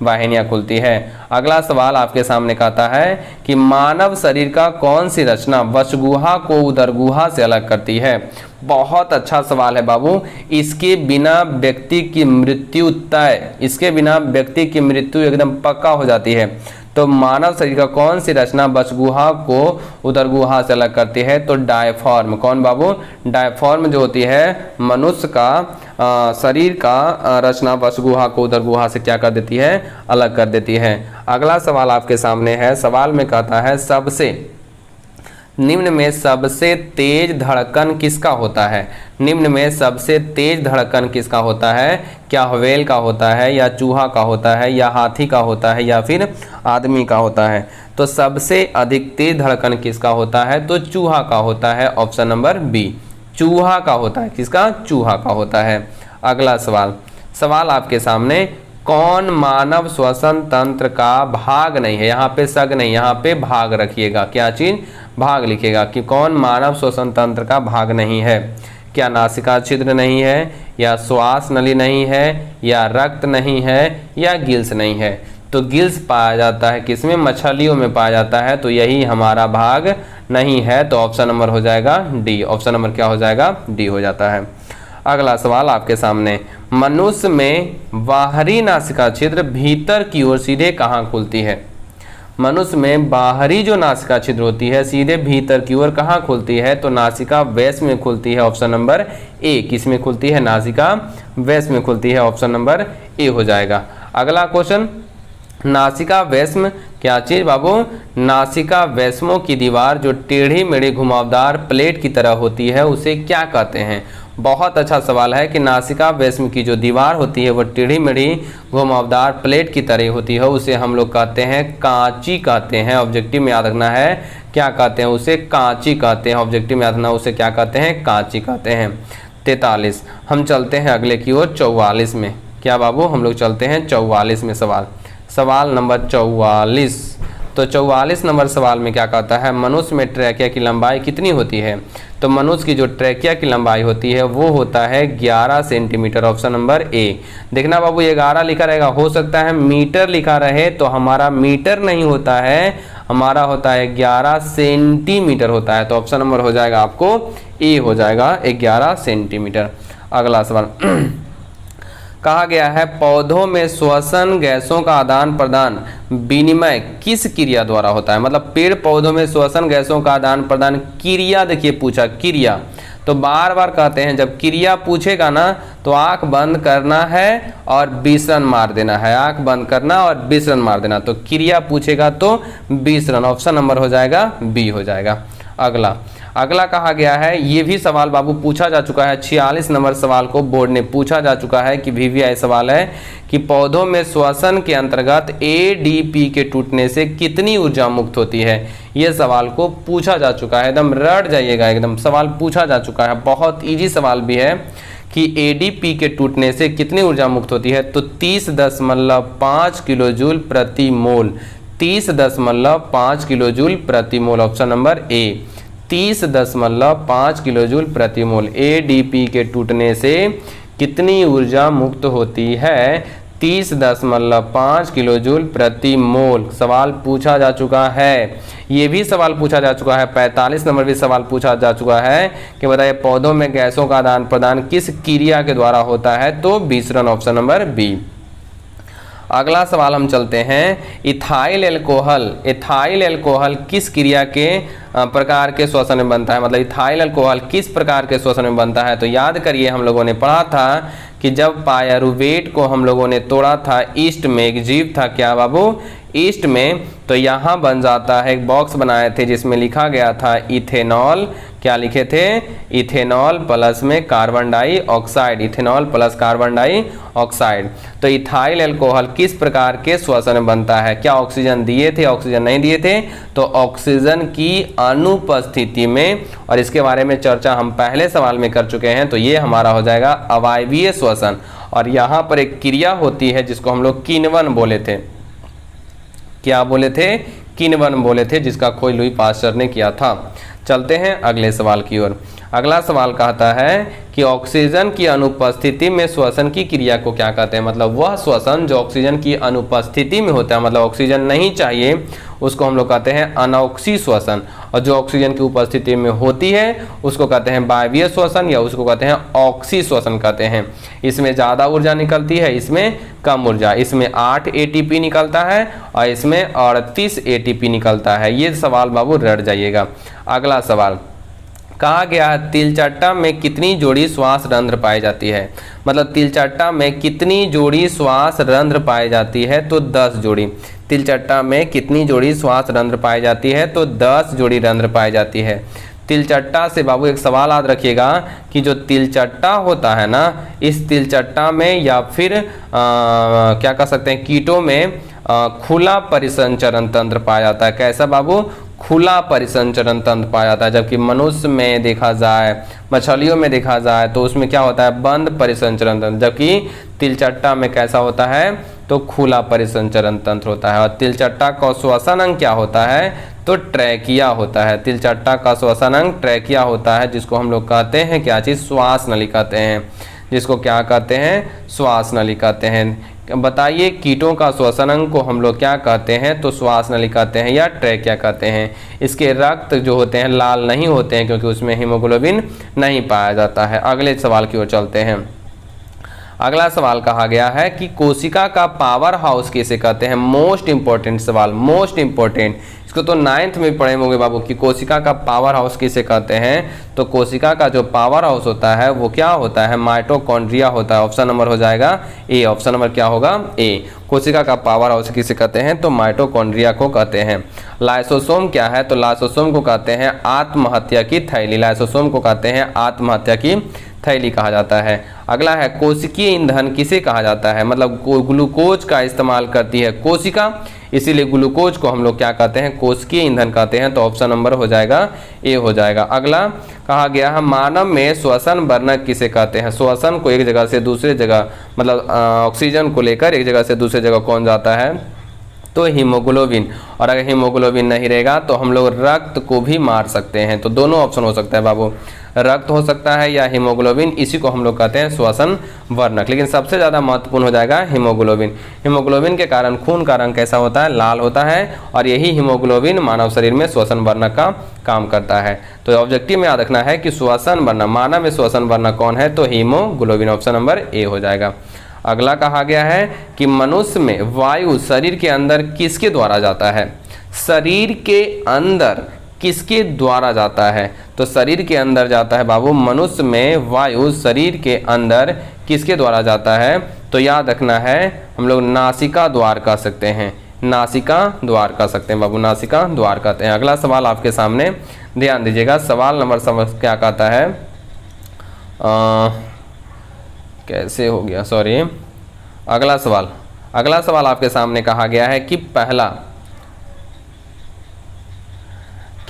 वाहिनियां खुलती है। अगला सवाल आपके सामने कहता है कि मानव शरीर का कौन सी रचना वक्षगुहा को उदरगुहा से अलग करती है। बहुत अच्छा सवाल है बाबू। इसके बिना व्यक्ति की मृत्यु तय, इसके बिना व्यक्ति की मृत्यु एकदम पक्का हो जाती है। तो मानव शरीर का कौन सी रचना बचगुहा को उदरगुहा से अलग करती है? तो डायफॉर्म। कौन बाबू? डायफॉर्म जो होती है मनुष्य का शरीर का रचना बचगुहा को उदरगुहा से क्या कर देती है? अलग कर देती है। अगला सवाल आपके सामने है। सवाल में कहता है सबसे निम्न में सबसे तेज धड़कन किसका होता है? निम्न में सबसे तेज धड़कन किसका होता है? क्या व्हेल का होता है, या चूहा का होता है, या हाथी का होता है, या फिर आदमी का होता है? तो सबसे अधिक तेज धड़कन किसका होता है? तो चूहा का होता है। ऑप्शन नंबर बी, चूहा का होता है। किसका? चूहा का होता है। अगला सवाल, सवाल आपके सामने, कौन मानव श्वसन तंत्र का भाग नहीं है? यहाँ पे सग नहीं, यहाँ पे भाग रखिएगा। क्या चीज? भाग लिखेगा कि कौन मानव श्वसन तंत्र का भाग नहीं है। क्या नासिका छिद्र नहीं है, या श्वास नली नहीं है, या रक्त नहीं है, या गिल्स नहीं है? तो गिल्स पाया जाता है किसमें? मछलियों में पाया जाता है, तो यही हमारा भाग नहीं है। तो ऑप्शन नंबर हो जाएगा डी। ऑप्शन नंबर क्या हो जाएगा? डी हो जाता है। अगला सवाल आपके सामने, मनुष्य में बाहरी नासिका छिद्र भीतर की ओर सीधे कहाँ खुलती है? मनुष्य में बाहरी जो नासिका छिद्र होती है सीधे भीतर की ओर कहाँ खुलती है? तो नासिका व्यास में खुलती है। ऑप्शन नंबर ए। किस में खुलती है? नासिका व्यास में खुलती है। ऑप्शन नंबर ए हो जाएगा। अगला क्वेश्चन, नासिका वैष्म क्या चीज बाबू? नासिका वैष्मों की दीवार जो टेढ़ी मेढ़ी घुमावदार प्लेट की तरह होती है उसे क्या कहते हैं? बहुत अच्छा सवाल है कि नासिका वैष्म की जो दीवार होती है वो टेढ़ी मेढ़ी घुमावदार प्लेट की तरह होती है, उसे हम लोग कहते हैं कांची कहते हैं। ऑब्जेक्टिव में याद रखना है, क्या कहते हैं? उसे कांची कहते हैं। ऑब्जेक्टिव में याद रखना, उसे क्या कहते हैं? कांची कहते हैं। 43। हम चलते हैं अगले की ओर 44 में। क्या बाबू? हम लोग चलते हैं 44 में। सवाल नंबर 44। तो 44 नंबर सवाल में क्या कहता है? मनुष्य में ट्रैकिया की लंबाई कितनी होती है? तो मनुष्य की जो ट्रैकिया की लंबाई होती है वो होता है 11 सेंटीमीटर। ऑप्शन नंबर ए। देखना बाबू, 11 लिखा रहेगा, हो सकता है मीटर लिखा रहे, तो हमारा मीटर नहीं होता है, हमारा होता है 11 सेंटीमीटर होता है। तो ऑप्शन नंबर हो जाएगा आपको ए हो जाएगा, 11 सेंटीमीटर। अगला सवाल कहा गया है पौधों में श्वसन गैसों का आदान प्रदान विनिमय किस क्रिया द्वारा होता है? मतलब पेड़ पौधों में श्वसन गैसों का आदान प्रदान क्रिया, देखिए पूछा क्रिया, तो बार बार कहते हैं जब क्रिया पूछेगा ना तो आंख बंद करना है और विसरण मार देना है। आंख बंद करना और विसरण मार देना। तो क्रिया पूछेगा तो विसरण। ऑप्शन नंबर हो जाएगा बी हो जाएगा। अगला कहा गया है, ये भी सवाल बाबू पूछा जा चुका है, 46 नंबर सवाल को बोर्ड ने पूछा जा चुका है कि VVI सवाल है कि पौधों में श्वसन के अंतर्गत ADP के टूटने से कितनी ऊर्जा मुक्त होती है? ये सवाल को पूछा जा चुका है, एकदम रट जाइएगा, एकदम सवाल पूछा जा चुका है। बहुत इजी सवाल भी है कि ADP के टूटने से कितनी ऊर्जा मुक्त होती है? तो 30.5 किलो जूल प्रति मोल। 30.5 किलो जूल प्रति mole. Option number A, 30.5 kilo joule प्रति मोल। ADP के टूटने से कितनी ऊर्जा मुक्त होती है? 30.5 किलो जूल प्रति मोल। सवाल पूछा जा चुका है। ये भी सवाल पूछा जा चुका है, 45 नंबर भी सवाल पूछा जा चुका है कि बताइए पौधों में गैसों का आदान प्रदान किस क्रिया के द्वारा होता है? तो विसरण। Option number B. अगला सवाल हम चलते हैं, इथाइल एल्कोहल। इथाइल एल्कोहल किस क्रिया के प्रकार के श्वसन में बनता है? मतलब इथाइल अल्कोहल किस प्रकार के श्वसन में बनता है? तो याद करिए, हम लोगों ने पढ़ा था कि जब पायरुवेट को हम लोगों ने तोड़ा था, ईस्ट में एक जीव था, क्या बाबू? ईस्ट में, तो यहाँ बन जाता है, एक बॉक्स बनाए थे जिसमें लिखा गया था इथेनॉल। क्या लिखे थे? इथेनॉल प्लस में carbon dioxide. Ethanol plus carbon dioxide. तो इथाइल अल्कोहल किस प्रकार के श्वसन में बनता है? क्या ऑक्सीजन दिए थे, ऑक्सीजन नहीं दिए थे? तो ऑक्सीजन की अनुपस्थिति में, और इसके बारे में चर्चा हम पहले सवाल में कर चुके हैं। तो ये हमारा हो जाएगा अवायवीय श्वसन। और यहाँ पर एक क्रिया होती है जिसको हम लोग किण्वन बोले थे। क्या बोले थे? किण्वन बोले थे, जिसका खोज लुई पास्चर ने किया था। चलते हैं अगले सवाल की ओर। अगला सवाल कहता है कि ऑक्सीजन की अनुपस्थिति में श्वसन की क्रिया को क्या कहते हैं, मतलब वह श्वसन जो ऑक्सीजन की अनुपस्थिति में होता है, मतलब ऑक्सीजन नहीं चाहिए, उसको हम लोग कहते हैं अनॉक्सी श्वसन, और जो ऑक्सीजन की उपस्थिति में होती है उसको कहते हैं वायवीय श्वसन या उसको कहते हैं ऑक्सी श्वसन कहते हैं। इसमें ज़्यादा ऊर्जा निकलती है, इसमें कम ऊर्जा, इसमें 8 ATP निकलता है और इसमें 38 ATP निकलता है। ये सवाल बाबू रट जाइएगा। अगला सवाल कहा गया है तिलचट्टा में कितनी जोड़ी श्वास रंध्र पाई जाती है, मतलब तिलचट्टा में कितनी जोड़ी श्वास रंध्र पाई जाती है, तो 10 जोड़ी। तिलचट्टा में कितनी जोड़ी श्वास रंध्र पाई जाती है, तो 10 जोड़ी रंध्र पाई जाती है। तिलचट्टा से बाबू एक सवाल याद रखिएगा कि जो तिलचट्टा होता है ना, इस तिलचट्टा में या फिर क्या कह सकते हैं कीटों में खुला परिसंचरण तंत्र पाया जाता है। कैसा बाबू, खुला परिसंचरण तंत्र पाया जाता है, जबकि मनुष्य में देखा जाए, मछलियों में देखा जाए तो उसमें क्या होता है बंद परिसंचरण तंत्र, जबकि तिलचट्टा में कैसा होता है तो खुला परिसंचरण तंत्र होता है। और तिलचट्टा का श्वसन अंग क्या होता है, तो ट्रैकिया होता है। तिलचट्टा का श्वसन अंग ट्रैकिया होता है, जिसको हम लोग कहते हैं क्या चीज़, श्वास नली कहते हैं, जिसको क्या कहते हैं, श्वास नली कहते हैं। बताइए कीटों का श्वसन अंग को हम लोग क्या कहते हैं, तो श्वास नली कहते हैं या ट्रैकिया कहते हैं। इसके रक्त जो होते हैं लाल नहीं होते हैं क्योंकि उसमें हीमोग्लोबिन नहीं पाया जाता है। अगले सवाल की ओर चलते हैं। अगला सवाल कहा गया है कि कोशिका का पावर हाउस किसे कहते हैं। मोस्ट इंपॉर्टेंट सवाल, मोस्ट इंपॉर्टेंट, इसको तो 9th में पढ़े होंगे बाबू कि कोशिका का पावर हाउस किसे कहते हैं। तो कोशिका का जो पावर हाउस होता है वो क्या होता है, माइटोकॉन्ड्रिया होता है। ऑप्शन नंबर हो जाएगा ए, ऑप्शन नंबर क्या होगा ए। कोशिका का पावर हाउस किसे कहते हैं, तो माइटोकॉन्ड्रिया को कहते हैं। लाइसोसोम क्या है, तो लाइसोसोम को कहते हैं आत्महत्या की थैली। लाइसोसोम को कहते हैं आत्महत्या की थैली कहा जाता है। अगला है कोशिकीय ईंधन किसे कहा जाता है, मतलब ग्लूकोज का इस्तेमाल करती है कोशिका, इसीलिए ग्लूकोज को हम लोग क्या कहते हैं, कोशिकीय ईंधन कहते हैं। तो ऑप्शन नंबर हो जाएगा ए हो जाएगा। अगला कहा गया है मानव में श्वसन वर्णक किसे कहते हैं। श्वसन को एक जगह से दूसरे जगह, मतलब ऑक्सीजन को लेकर एक जगह से दूसरे जगह कौन जाता है, तो हीमोग्लोबिन। और अगर हीमोग्लोबिन नहीं रहेगा तो हम लोग रक्त को भी मार सकते हैं। तो दोनों ऑप्शन हो सकता है बाबू, रक्त हो सकता है या हीमोग्लोबिन, इसी को हम लोग कहते हैं श्वसन वर्णक। लेकिन सबसे ज़्यादा महत्वपूर्ण हो जाएगा हीमोग्लोबिन। हीमोग्लोबिन के कारण खून का रंग कैसा होता है, लाल होता है, और यही हीमोग्लोबिन मानव शरीर में श्वसन वर्णक का काम करता है। तो ऑब्जेक्टिव में याद रखना है कि श्वसन वर्णक, मानव में श्वसन वर्णक कौन है, तो हीमोग्लोबिन। ऑप्शन नंबर ए हो जाएगा। अगला कहा गया है कि मनुष्य में वायु शरीर के अंदर किसके द्वारा जाता है। शरीर के अंदर किसके द्वारा जाता है, तो शरीर के अंदर जाता है बाबू, मनुष्य में वायु शरीर के अंदर किसके द्वारा जाता है, तो याद रखना है हम लोग नासिका द्वार कह सकते हैं, नासिका द्वार कह सकते हैं बाबू, नासिका द्वार कहते हैं। अगला सवाल आपके सामने ध्यान दीजिएगा, सवाल नंबर क्या कहता है, कैसे हो गया, सॉरी। अगला सवाल आपके सामने कहा गया है कि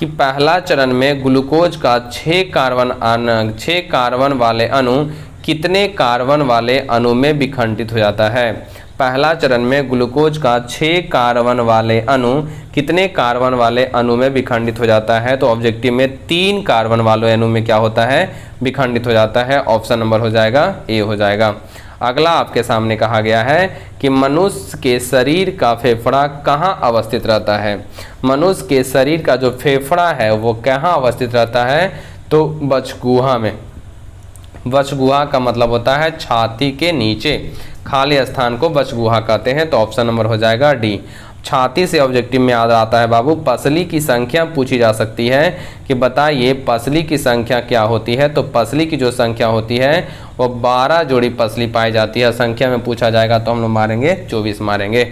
पहला चरण में ग्लूकोज का 6 कार्बन वाले अणु कितने कार्बन वाले अणु में विखंडित हो जाता है। पहला चरण में ग्लूकोज का 6 कार्बन वाले अणु कितने कार्बन वाले अणु में विखंडित हो जाता है, तो ऑब्जेक्टिव में 3 कार्बन वाले अणु में क्या होता है, विखंडित हो जाता है। ऑप्शन नंबर हो जाएगा ए हो जाएगा। अगला आपके सामने कहा गया है कि मनुष्य के शरीर का फेफड़ा कहाँ अवस्थित रहता है। मनुष्य के शरीर का जो फेफड़ा है वो कहाँ अवस्थित रहता है, तो बचगुहा में। बचगुहा का मतलब होता है छाती के नीचे, खाली स्थान को बचगुहा कहते हैं। तो ऑप्शन नंबर हो जाएगा डी। छाती से ऑब्जेक्टिव में याद आता है बाबू, पसली की संख्या पूछी जा सकती है कि बताइए पसली की संख्या क्या होती है, तो पसली की जो संख्या होती है वो 12 जोड़ी पसली पाई जाती है। संख्या में पूछा जाएगा तो हम लोग मारेंगे 24 मारेंगे।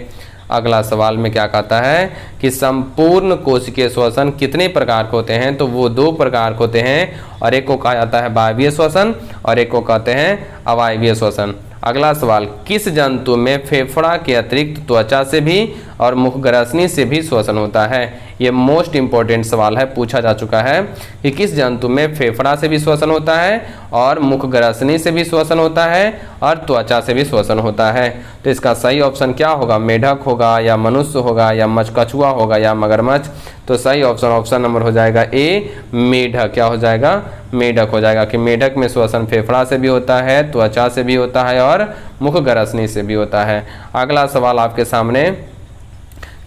अगला सवाल में क्या कहता है कि संपूर्ण कोशिकीय श्वसन कितने प्रकार के होते हैं, तो वो 2 प्रकार के होते हैं, और एक को कहा जाता है वायवीय श्वसन और एक को कहते हैं अवायवीय श्वसन। अगला सवाल, किस जंतु में फेफड़ा के अतिरिक्त त्वचा से भी और मुखग्रसनी से भी श्वसन होता है। ये मोस्ट इंपॉर्टेंट सवाल है, पूछा जा चुका है कि किस जंतु में फेफड़ा से भी श्वसन होता है और मुखग्रसनी से भी श्वसन होता है और त्वचा से भी श्वसन होता है। तो इसका सही ऑप्शन क्या होगा, मेढक होगा या मनुष्य होगा या कछुआ होगा या मगरमच्छ। तो सही ऑप्शन नंबर हो जाएगा ए, मेढक। क्या हो जाएगा, मेढक हो जाएगा कि मेढक में श्वसन फेफड़ा से भी होता है, त्वचा से भी होता है और मुखग्रसनी से भी होता है। अगला सवाल आपके सामने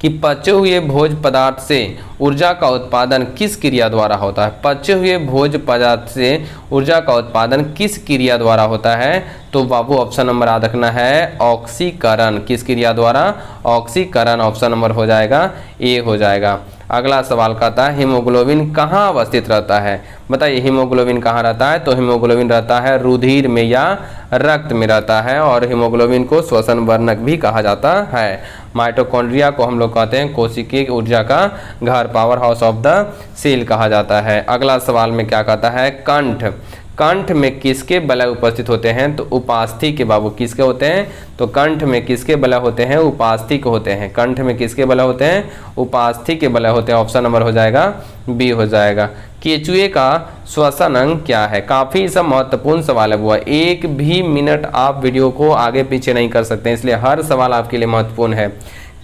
कि पचे हुए भोज्य पदार्थ से ऊर्जा का उत्पादन किस क्रिया द्वारा होता है। पचे हुए भोज्य पदार्थ से ऊर्जा का उत्पादन किस क्रिया द्वारा होता है। तो बाबू ऑप्शन नंबर याद रखना है ऑक्सीकरण। किस क्रिया द्वारा, ऑक्सीकरण। ऑप्शन नंबर हो जाएगा ए हो जाएगा। अगला सवाल कहता है हीमोग्लोबिन कहाँ अवस्थित रहता है। बताइए हीमोग्लोबिन कहाँ रहता है। तो हीमोग्लोबिन रहता है रुधिर में या रक्त में रहता है और हीमोग्लोबिन को श्वसन वर्णक भी कहा जाता है। माइटोकॉन्ड्रिया को हम लोग कहते हैं कोशिकीय ऊर्जा का घर, power house of the cell कहा जाता है। अगला सवाल में क्या कहता है, कंठ। कंठ में किसके बलय उपस्थित होते हैं। तो उपास्थि के बाबू किसके होते हैं। तो कंठ में किसके बलय होते हैं, उपास्थि के होते हैं। कंठ में किसके बलय होते हैं, उपास्थि के बलय होते हैं। ऑप्शन नंबर हो जाएगा बी हो जाएगा। केचुए का श्वसन अंग क्या है। काफी सब महत्वपूर्ण सवाल है बुआ, एक भी मिनट आप वीडियो को आगे पीछे नहीं कर सकते, इसलिए हर सवाल आपके लिए महत्वपूर्ण है।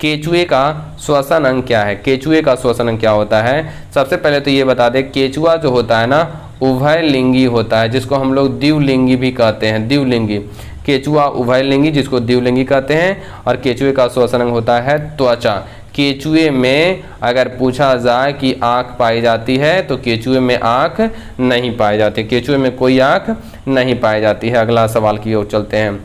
केचुए का श्वसन अंग क्या है। केचुए का श्वसन अंग क्या होता है। सबसे पहले तो ये बता दें, केचुआ जो होता है ना उभयलिंगी होता है, जिसको हम लोग द्विलिंगी भी कहते हैं। द्विलिंगी, केचुआ उभयलिंगी जिसको द्विलिंगी कहते हैं। और केचुए का श्वसन अंग होता है त्वचा। केचुए में अगर पूछा जाए कि आँख पाई जाती है तो केचुए में आँख नहीं पाई जाती, केचुए में कोई आँख नहीं पाई जाती है। अगला सवाल की ओर चलते हैं।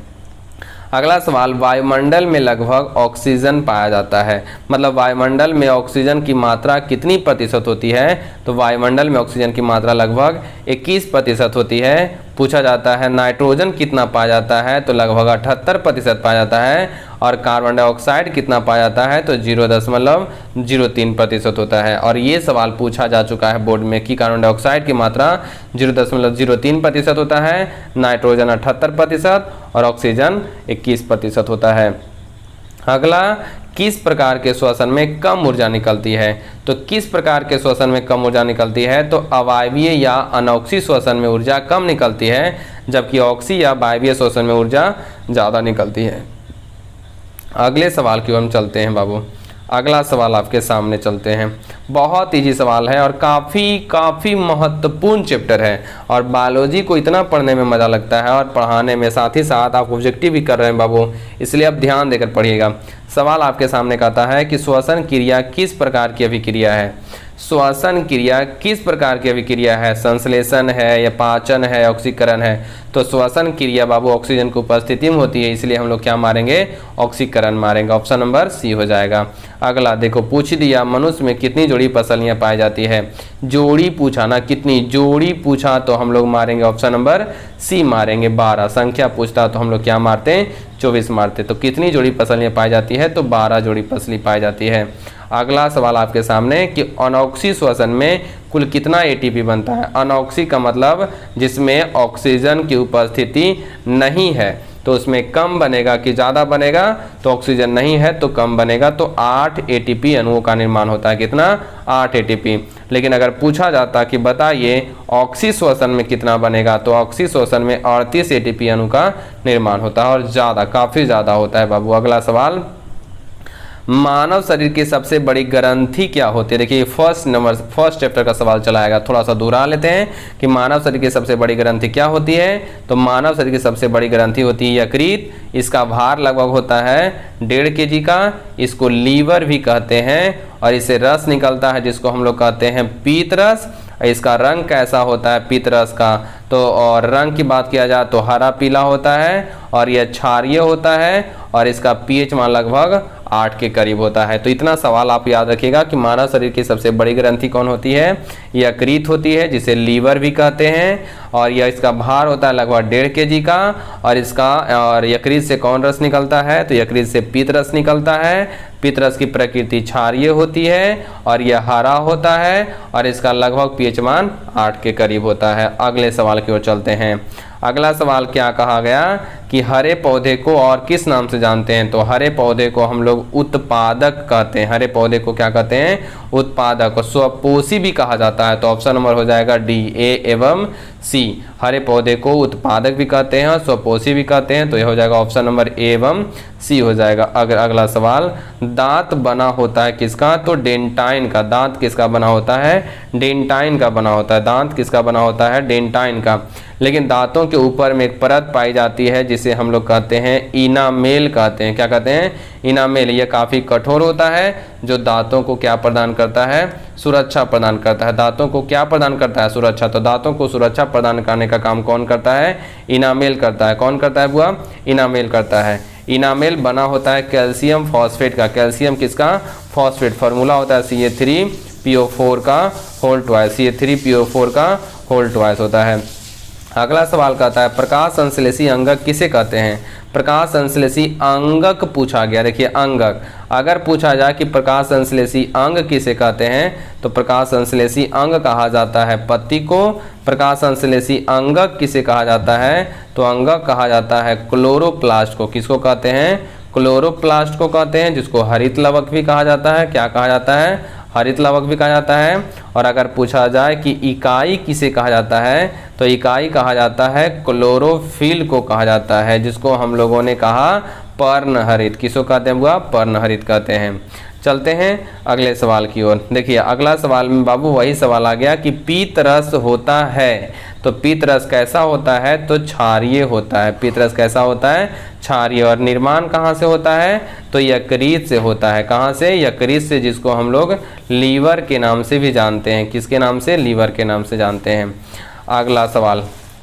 अगला सवाल, वायुमंडल में लगभग ऑक्सीजन पाया जाता है। मतलब वायुमंडल में ऑक्सीजन की मात्रा कितनी प्रतिशत होती है। तो वायुमंडल में ऑक्सीजन की मात्रा लगभग 21% होती है। पूछा जाता है नाइट्रोजन कितना पाया जाता है। तो लगभग 78% पाया जाता है। और कार्बन डाइऑक्साइड कितना पाया जाता है। तो 0.03% होता है। और ये सवाल पूछा जा चुका है बोर्ड में कि कार्बन डाइऑक्साइड की मात्रा 0.03% होता है, नाइट्रोजन 78% और ऑक्सीजन 21% होता है। अगला, किस प्रकार के श्वसन में कम ऊर्जा निकलती है। तो किस प्रकार के श्वसन में कम ऊर्जा निकलती है। तो अवायवीय या अनॉक्सी श्वसन में ऊर्जा कम निकलती है, जबकि ऑक्सी या वायवीय श्वसन में ऊर्जा ज़्यादा निकलती है। अगले सवाल की ओर हम चलते हैं बाबू। अगला सवाल आपके सामने चलते हैं। बहुत इजी सवाल है और काफ़ी महत्वपूर्ण चैप्टर है और बायोलॉजी को इतना पढ़ने में मज़ा लगता है और पढ़ाने में, साथ ही साथ आप ऑब्जेक्टिव भी कर रहे हैं बाबू, इसलिए आप ध्यान देकर पढ़िएगा। सवाल आपके सामने कहता है कि श्वसन क्रिया किस प्रकार की अभिक्रिया है। श्वसन क्रिया किस प्रकार की अभिक्रिया है। संश्लेषण है या पाचन है, ऑक्सीकरण है। तो श्वसन क्रिया बाबू ऑक्सीजन की उपस्थिति में होती है, इसलिए हम लोग क्या मारेंगे, ऑक्सीकरण मारेंगे। ऑप्शन नंबर सी हो जाएगा। अगला देखो, पूछ दिया मनुष्य में कितनी जोड़ी पसलियां पाई जाती है। जोड़ी पूछा ना, कितनी जोड़ी पूछा तो हम लोग मारेंगे ऑप्शन नंबर सी मारेंगे 12। संख्या पूछता तो हम लोग क्या मारते हैं, 24 मारते। तो कितनी जोड़ी पसलियां पाई जाती है। तो 12 जोड़ी पसली पाई जाती है। अगला सवाल आपके सामने कि अनॉक्सी श्वसन में कुल कितना एटीपी बनता है। अनॉक्सी का मतलब जिसमें ऑक्सीजन की उपस्थिति नहीं है, तो उसमें कम बनेगा कि ज़्यादा बनेगा। तो ऑक्सीजन नहीं है तो कम बनेगा। तो 8 एटीपी अणुओं का निर्माण होता है। कितना, 8 एटीपी। लेकिन अगर पूछा जाता कि बताइए ऑक्सी श्वसन में कितना बनेगा, तो ऑक्सी श्वसन में 38 एटीपी अणु का निर्माण होता है और ज़्यादा, काफ़ी ज़्यादा होता है बाबू। अगला सवाल, मानव शरीर की सबसे बड़ी ग्रंथि क्या होती है। देखिए फर्स्ट चैप्टर का सवाल चलाएगा, थोड़ा सा दोहरा लेते हैं कि मानव शरीर की सबसे बड़ी ग्रंथि क्या होती है। तो मानव शरीर की सबसे बड़ी ग्रंथि होती है यकृत। इसका भार लगभग होता है 1.5 kg का। इसको लीवर भी कहते हैं और इससे रस निकलता है जिसको हम लोग कहते हैं पीत रस। इसका रंग कैसा होता है पीत रस का। तो और रंग की बात किया जाए तो हरा पीला होता है और यह क्षारीय होता है और इसका पीएच मान लगभग 8 के करीब होता है। तो इतना सवाल आप याद रखिएगा कि मानव शरीर की सबसे बड़ी ग्रंथि कौन होती है, यकृत होती है, जिसे लीवर भी कहते हैं। और यह इसका भार होता है लगभग 1.5 kg का। और यकृत से कौन रस निकलता है, तो यकृत से पीत रस निकलता है। पीतरस की प्रकृति क्षारीय होती है और यह हरा होता है और इसका लगभग पीएच मान 8 के करीब होता है। अगले सवाल की ओर चलते हैं। अगला सवाल क्या कहा गया कि हरे पौधे को और किस नाम से जानते हैं? तो हरे पौधे को हम लोग उत्पादक कहते हैं। हरे पौधे को क्या कहते हैं? उत्पादक। और स्वपोषी भी कहा जाता है। तो ऑप्शन नंबर हो जाएगा डी, ए एवं सी। हरे पौधे को उत्पादक भी कहते हैं और स्वपोषी भी कहते हैं। तो यह हो जाएगा ऑप्शन नंबर ए एवं सी हो जाएगा। अगला सवाल, दांत बना होता है किसका? तो डेंटाइन का। दांत किसका बना होता है? डेंटाइन का बना होता है। दांत किसका बना होता है? डेंटाइन का। लेकिन दांतों के ऊपर में एक परत पाई जाती है जिसे हम लोग कहते हैं इनामेल कहते हैं। क्या कहते हैं? इनामेल। यह काफ़ी कठोर होता है जो दांतों को क्या प्रदान करता है? सुरक्षा प्रदान करता है। दांतों को क्या प्रदान करता है? सुरक्षा। तो दांतों को सुरक्षा प्रदान करने का काम कौन करता है? इनामेल करता है। कौन करता है बुआ? इनामेल करता है। इनामेल बना होता है कैल्शियम फॉस्फेट का। कैल्शियम किसका? फॉस्फेट। फार्मूला होता है CA3PO4 का होल ट्वाइस। CA3PO4 का होल ट्वाइस होता है। अगला सवाल कहता है प्रकाश संश्लेषी अंगक किसे कहते हैं? प्रकाश संश्लेषी अंगक पूछा गया। देखिए अंगक, अगर पूछा जाए कि प्रकाश संश्लेषी अंग किसे कहते हैं तो प्रकाश संश्लेषी अंग कहा जाता है पत्ती को। प्रकाश संश्लेषी अंगक किसे कहा जाता है? तो अंगक कहा जाता है क्लोरोप्लास्ट को। किसको कहते हैं? क्लोरोप्लास्ट को कहते हैं, जिसको हरित लवक भी कहा जाता है। क्या कहा जाता है? हरित लवक भी कहा जाता है। और अगर पूछा जाए कि इकाई किसे कहा जाता है तो इकाई कहा जाता है क्लोरोफिल को कहा जाता है, जिसको हम लोगों ने कहा पर्णहरित। किसको कहते हैं बुआ? पर्णहरित कहते हैं। चलते हैं अगले सवाल की ओर। देखिए अगला सवाल में बाबू वही सवाल आ गया कि पीतरस होता है। तो पीतरस कैसा होता है? तो क्षारीय होता है। पीतरस कैसा होता है? क्षारीय। और निर्माण कहाँ से होता है? तो यकृत से होता है। कहाँ से? यकृत से, जिसको हम लोग लीवर के नाम से भी जानते हैं। किसके नाम से? लीवर के नाम से जानते हैं। अगला सवाल,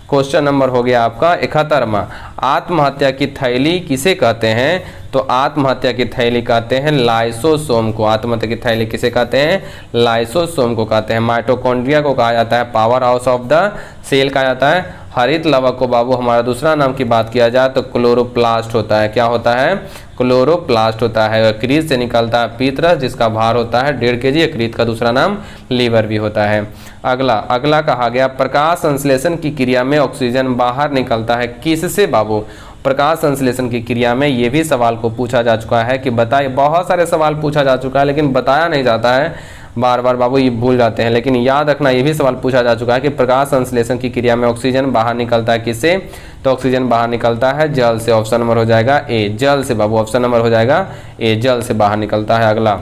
क्वेश्चन नंबर हो गया आपका 71वां। आत्महत्या की थैली किसे कहते हैं? तो आत्महत्या की थैली कहते हैं लाइसोसोम को। आत्महत्या की थैली किसे कहते हैं? लाइसोसोम को कहते हैं। माइटोकॉन्ड्रिया को कहा जाता है power house of the cell कहा जाता है। हरित लवक को बाबू हमारा दूसरा नाम की बात किया जाए तो क्लोरोप्लास्ट होता है। क्या होता है? क्लोरोप्लास्ट होता है। यकृत से निकलता है पीतरस, जिसका भार होता है 1.5 kg। यकृत का दूसरा नाम लीवर भी होता है। अगला कहा गया प्रकाश संश्लेषण की क्रिया में ऑक्सीजन बाहर निकलता है किससे बाबू? प्रकाश संश्लेषण की क्रिया में ये भी सवाल को पूछा जा चुका है कि बताइए। बहुत सारे सवाल पूछा जा चुका है लेकिन बताया नहीं जाता है, बार बार बाबू ये भूल जाते हैं। लेकिन याद रखना ये भी सवाल पूछा जा चुका है कि प्रकाश संश्लेषण की क्रिया में ऑक्सीजन बाहर निकलता है किससे? तो ऑक्सीजन बाहर निकलता है जल से। ऑप्शन नंबर हो जाएगा ए, जल से बाबू। ऑप्शन नंबर हो जाएगा ए, जल से बाहर निकलता है। अगला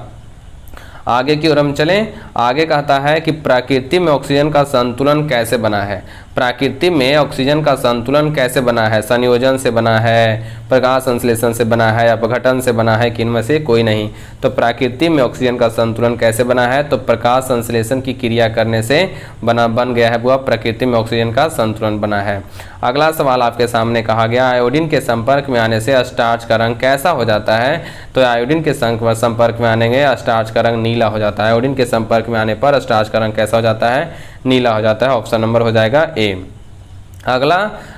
आगे की ओर हम चलें। आगे कहता है कि प्रकृति में ऑक्सीजन का संतुलन कैसे बना है? प्रकृति में ऑक्सीजन का संतुलन कैसे बना है? संयोजन से बना है, प्रकाश संश्लेषण से बना है, अपघटन से बना है, कि इनमें से कोई नहीं? तो प्रकृति में ऑक्सीजन का संतुलन कैसे बना है? तो प्रकाश संश्लेषण की क्रिया करने से बन गया है वह प्रकृति में ऑक्सीजन का संतुलन बना है। अगला सवाल आपके सामने कहा गया आयोडीन के संपर्क में आने से स्टार्च का रंग कैसा हो जाता है? तो आयोडीन के संपर्क में आने के स्टार्च का रंग नीला हो जाता है। आयोडीन के संपर्क में आने पर स्टार्च का रंग कैसा हो जाता है? नीला हो जाता है। ऑप्शन नंबर हो जाएगा ए। अगला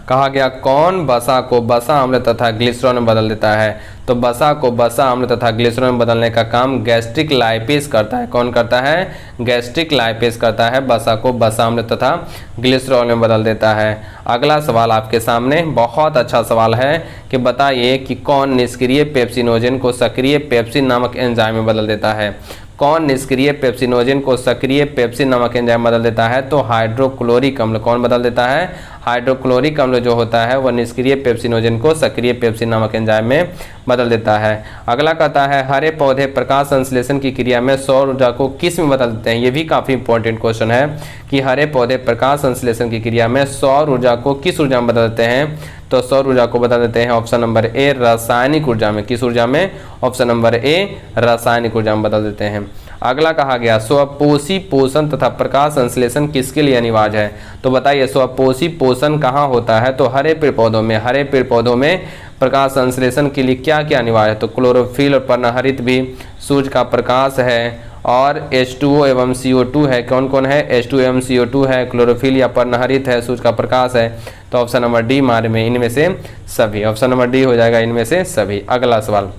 कहा गया कौन वसा को वसा अम्ल तथा ग्लिसरॉल में बदल देता है? तो वसा को वसा अम्ल तथा ग्लिसरॉल में बदलने का काम गैस्ट्रिक लाइपेज करता है। कौन करता है? गैस्ट्रिक लाइपेज करता है। वसा को वसा अम्ल तथा ग्लिसरॉल में बदल देता है। अगला सवाल आपके सामने बहुत अच्छा सवाल है कि बताइए कि कौन निष्क्रिय पेप्सिनोजेन को सक्रिय पेप्सिन नामक एंजाइम में बदल देता है? कौन निष्क्रिय पेप्सिनोजेन को सक्रिय पेप्सिन नामक एंजाइम बदल देता है? तो हाइड्रोक्लोरिक अम्ल। कौन बदल देता है? हाइड्रोक्लोरिक अम्ल जो होता है वह निष्क्रिय पेप्सिनोजेन को सक्रिय पेप्सिन नामक एंजाइम में बदल देता है। अगला कहता है हरे पौधे प्रकाश संश्लेषण की क्रिया में सौर ऊर्जा को किस में बदल देते हैं? ये भी काफ़ी इंपॉर्टेंट क्वेश्चन है कि हरे पौधे प्रकाश संश्लेषण की क्रिया में सौर ऊर्जा को किस ऊर्जा में बदल देते हैं? तो सौर ऊर्जा को बदल देते हैं ऑप्शन नंबर ए, रासायनिक ऊर्जा में। किस ऊर्जा में? ऑप्शन नंबर ए, रासायनिक ऊर्जा में बदल देते हैं। अगला कहा गया स्वपोषी पोषण तथा प्रकाश संश्लेषण किसके लिए अनिवार्य है? तो बताइए स्वपोषी पोषण कहाँ होता है? तो हरे पेड़ पौधों में। हरे पेड़ पौधों में प्रकाश संश्लेषण के लिए क्या क्या अनिवार्य है? तो क्लोरोफिल और पर्णहरित भी, सूर्य का प्रकाश है और H2O एवं CO2 है। कौन कौन है? H2O एवं CO2 है, क्लोरोफिल या पर्णहरित है, सूर्य का प्रकाश है। तो ऑप्शन नंबर डी मारे में इनमें से सभी। ऑप्शन नंबर डी हो जाएगा इनमें से सभी। अगला सवाल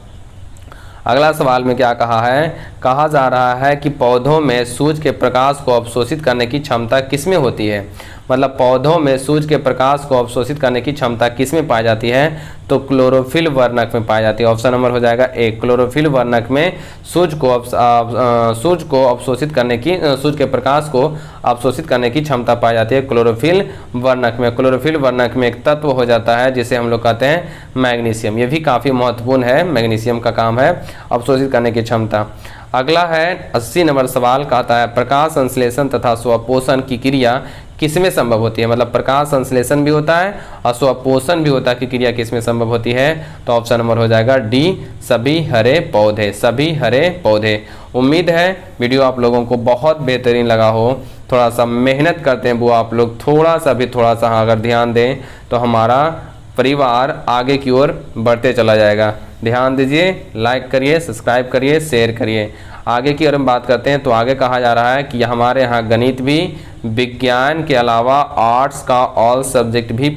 अगला सवाल में क्या कहा है, कहा जा रहा है कि पौधों में सूर्य के प्रकाश को अवशोषित करने की क्षमता किसमें होती है। मतलब पौधों में सूर्य के प्रकाश को अवशोषित करने की क्षमता किसमें पाई जाती है, तो क्लोरोफिल वर्णक में पाई जाती है। ऑप्शन नंबर हो जाएगा ए, क्लोरोफिल वर्णक में सूर्य को अवशोषित करने की, सूर्य के प्रकाश को अवशोषित करने की क्षमता पाई जाती है क्लोरोफिल वर्णक में। क्लोरोफिल वर्णक में एक तत्व हो जाता है जिसे हम लोग कहते हैं मैग्नीशियम। ये भी काफ़ी महत्वपूर्ण है, मैग्नीशियम का काम है अवशोषित करने की क्षमता। अगला है 80 नंबर सवाल, कहता है प्रकाश संश्लेषण तथा स्वपोषण की क्रिया किसमें संभव होती है। मतलब प्रकाश संश्लेषण भी होता है और स्वपोषण भी होता है कि क्रिया किसमें संभव होती है, तो ऑप्शन नंबर हो जाएगा डी, सभी हरे पौधे, सभी हरे पौधे। उम्मीद है वीडियो आप लोगों को बहुत बेहतरीन लगा हो। थोड़ा सा मेहनत करते हैं वो आप लोग, थोड़ा सा अगर ध्यान दें तो हमारा परिवार आगे की ओर बढ़ते चला जाएगा। ध्यान दीजिए, लाइक करिए, सब्सक्राइब करिए, शेयर करिए। आगे की ओर हम बात करते हैं तो आगे कहा जा रहा है कि हमारे यहाँ गणित भी, विज्ञान के अलावा आर्ट्स का ऑल सब्जेक्ट भी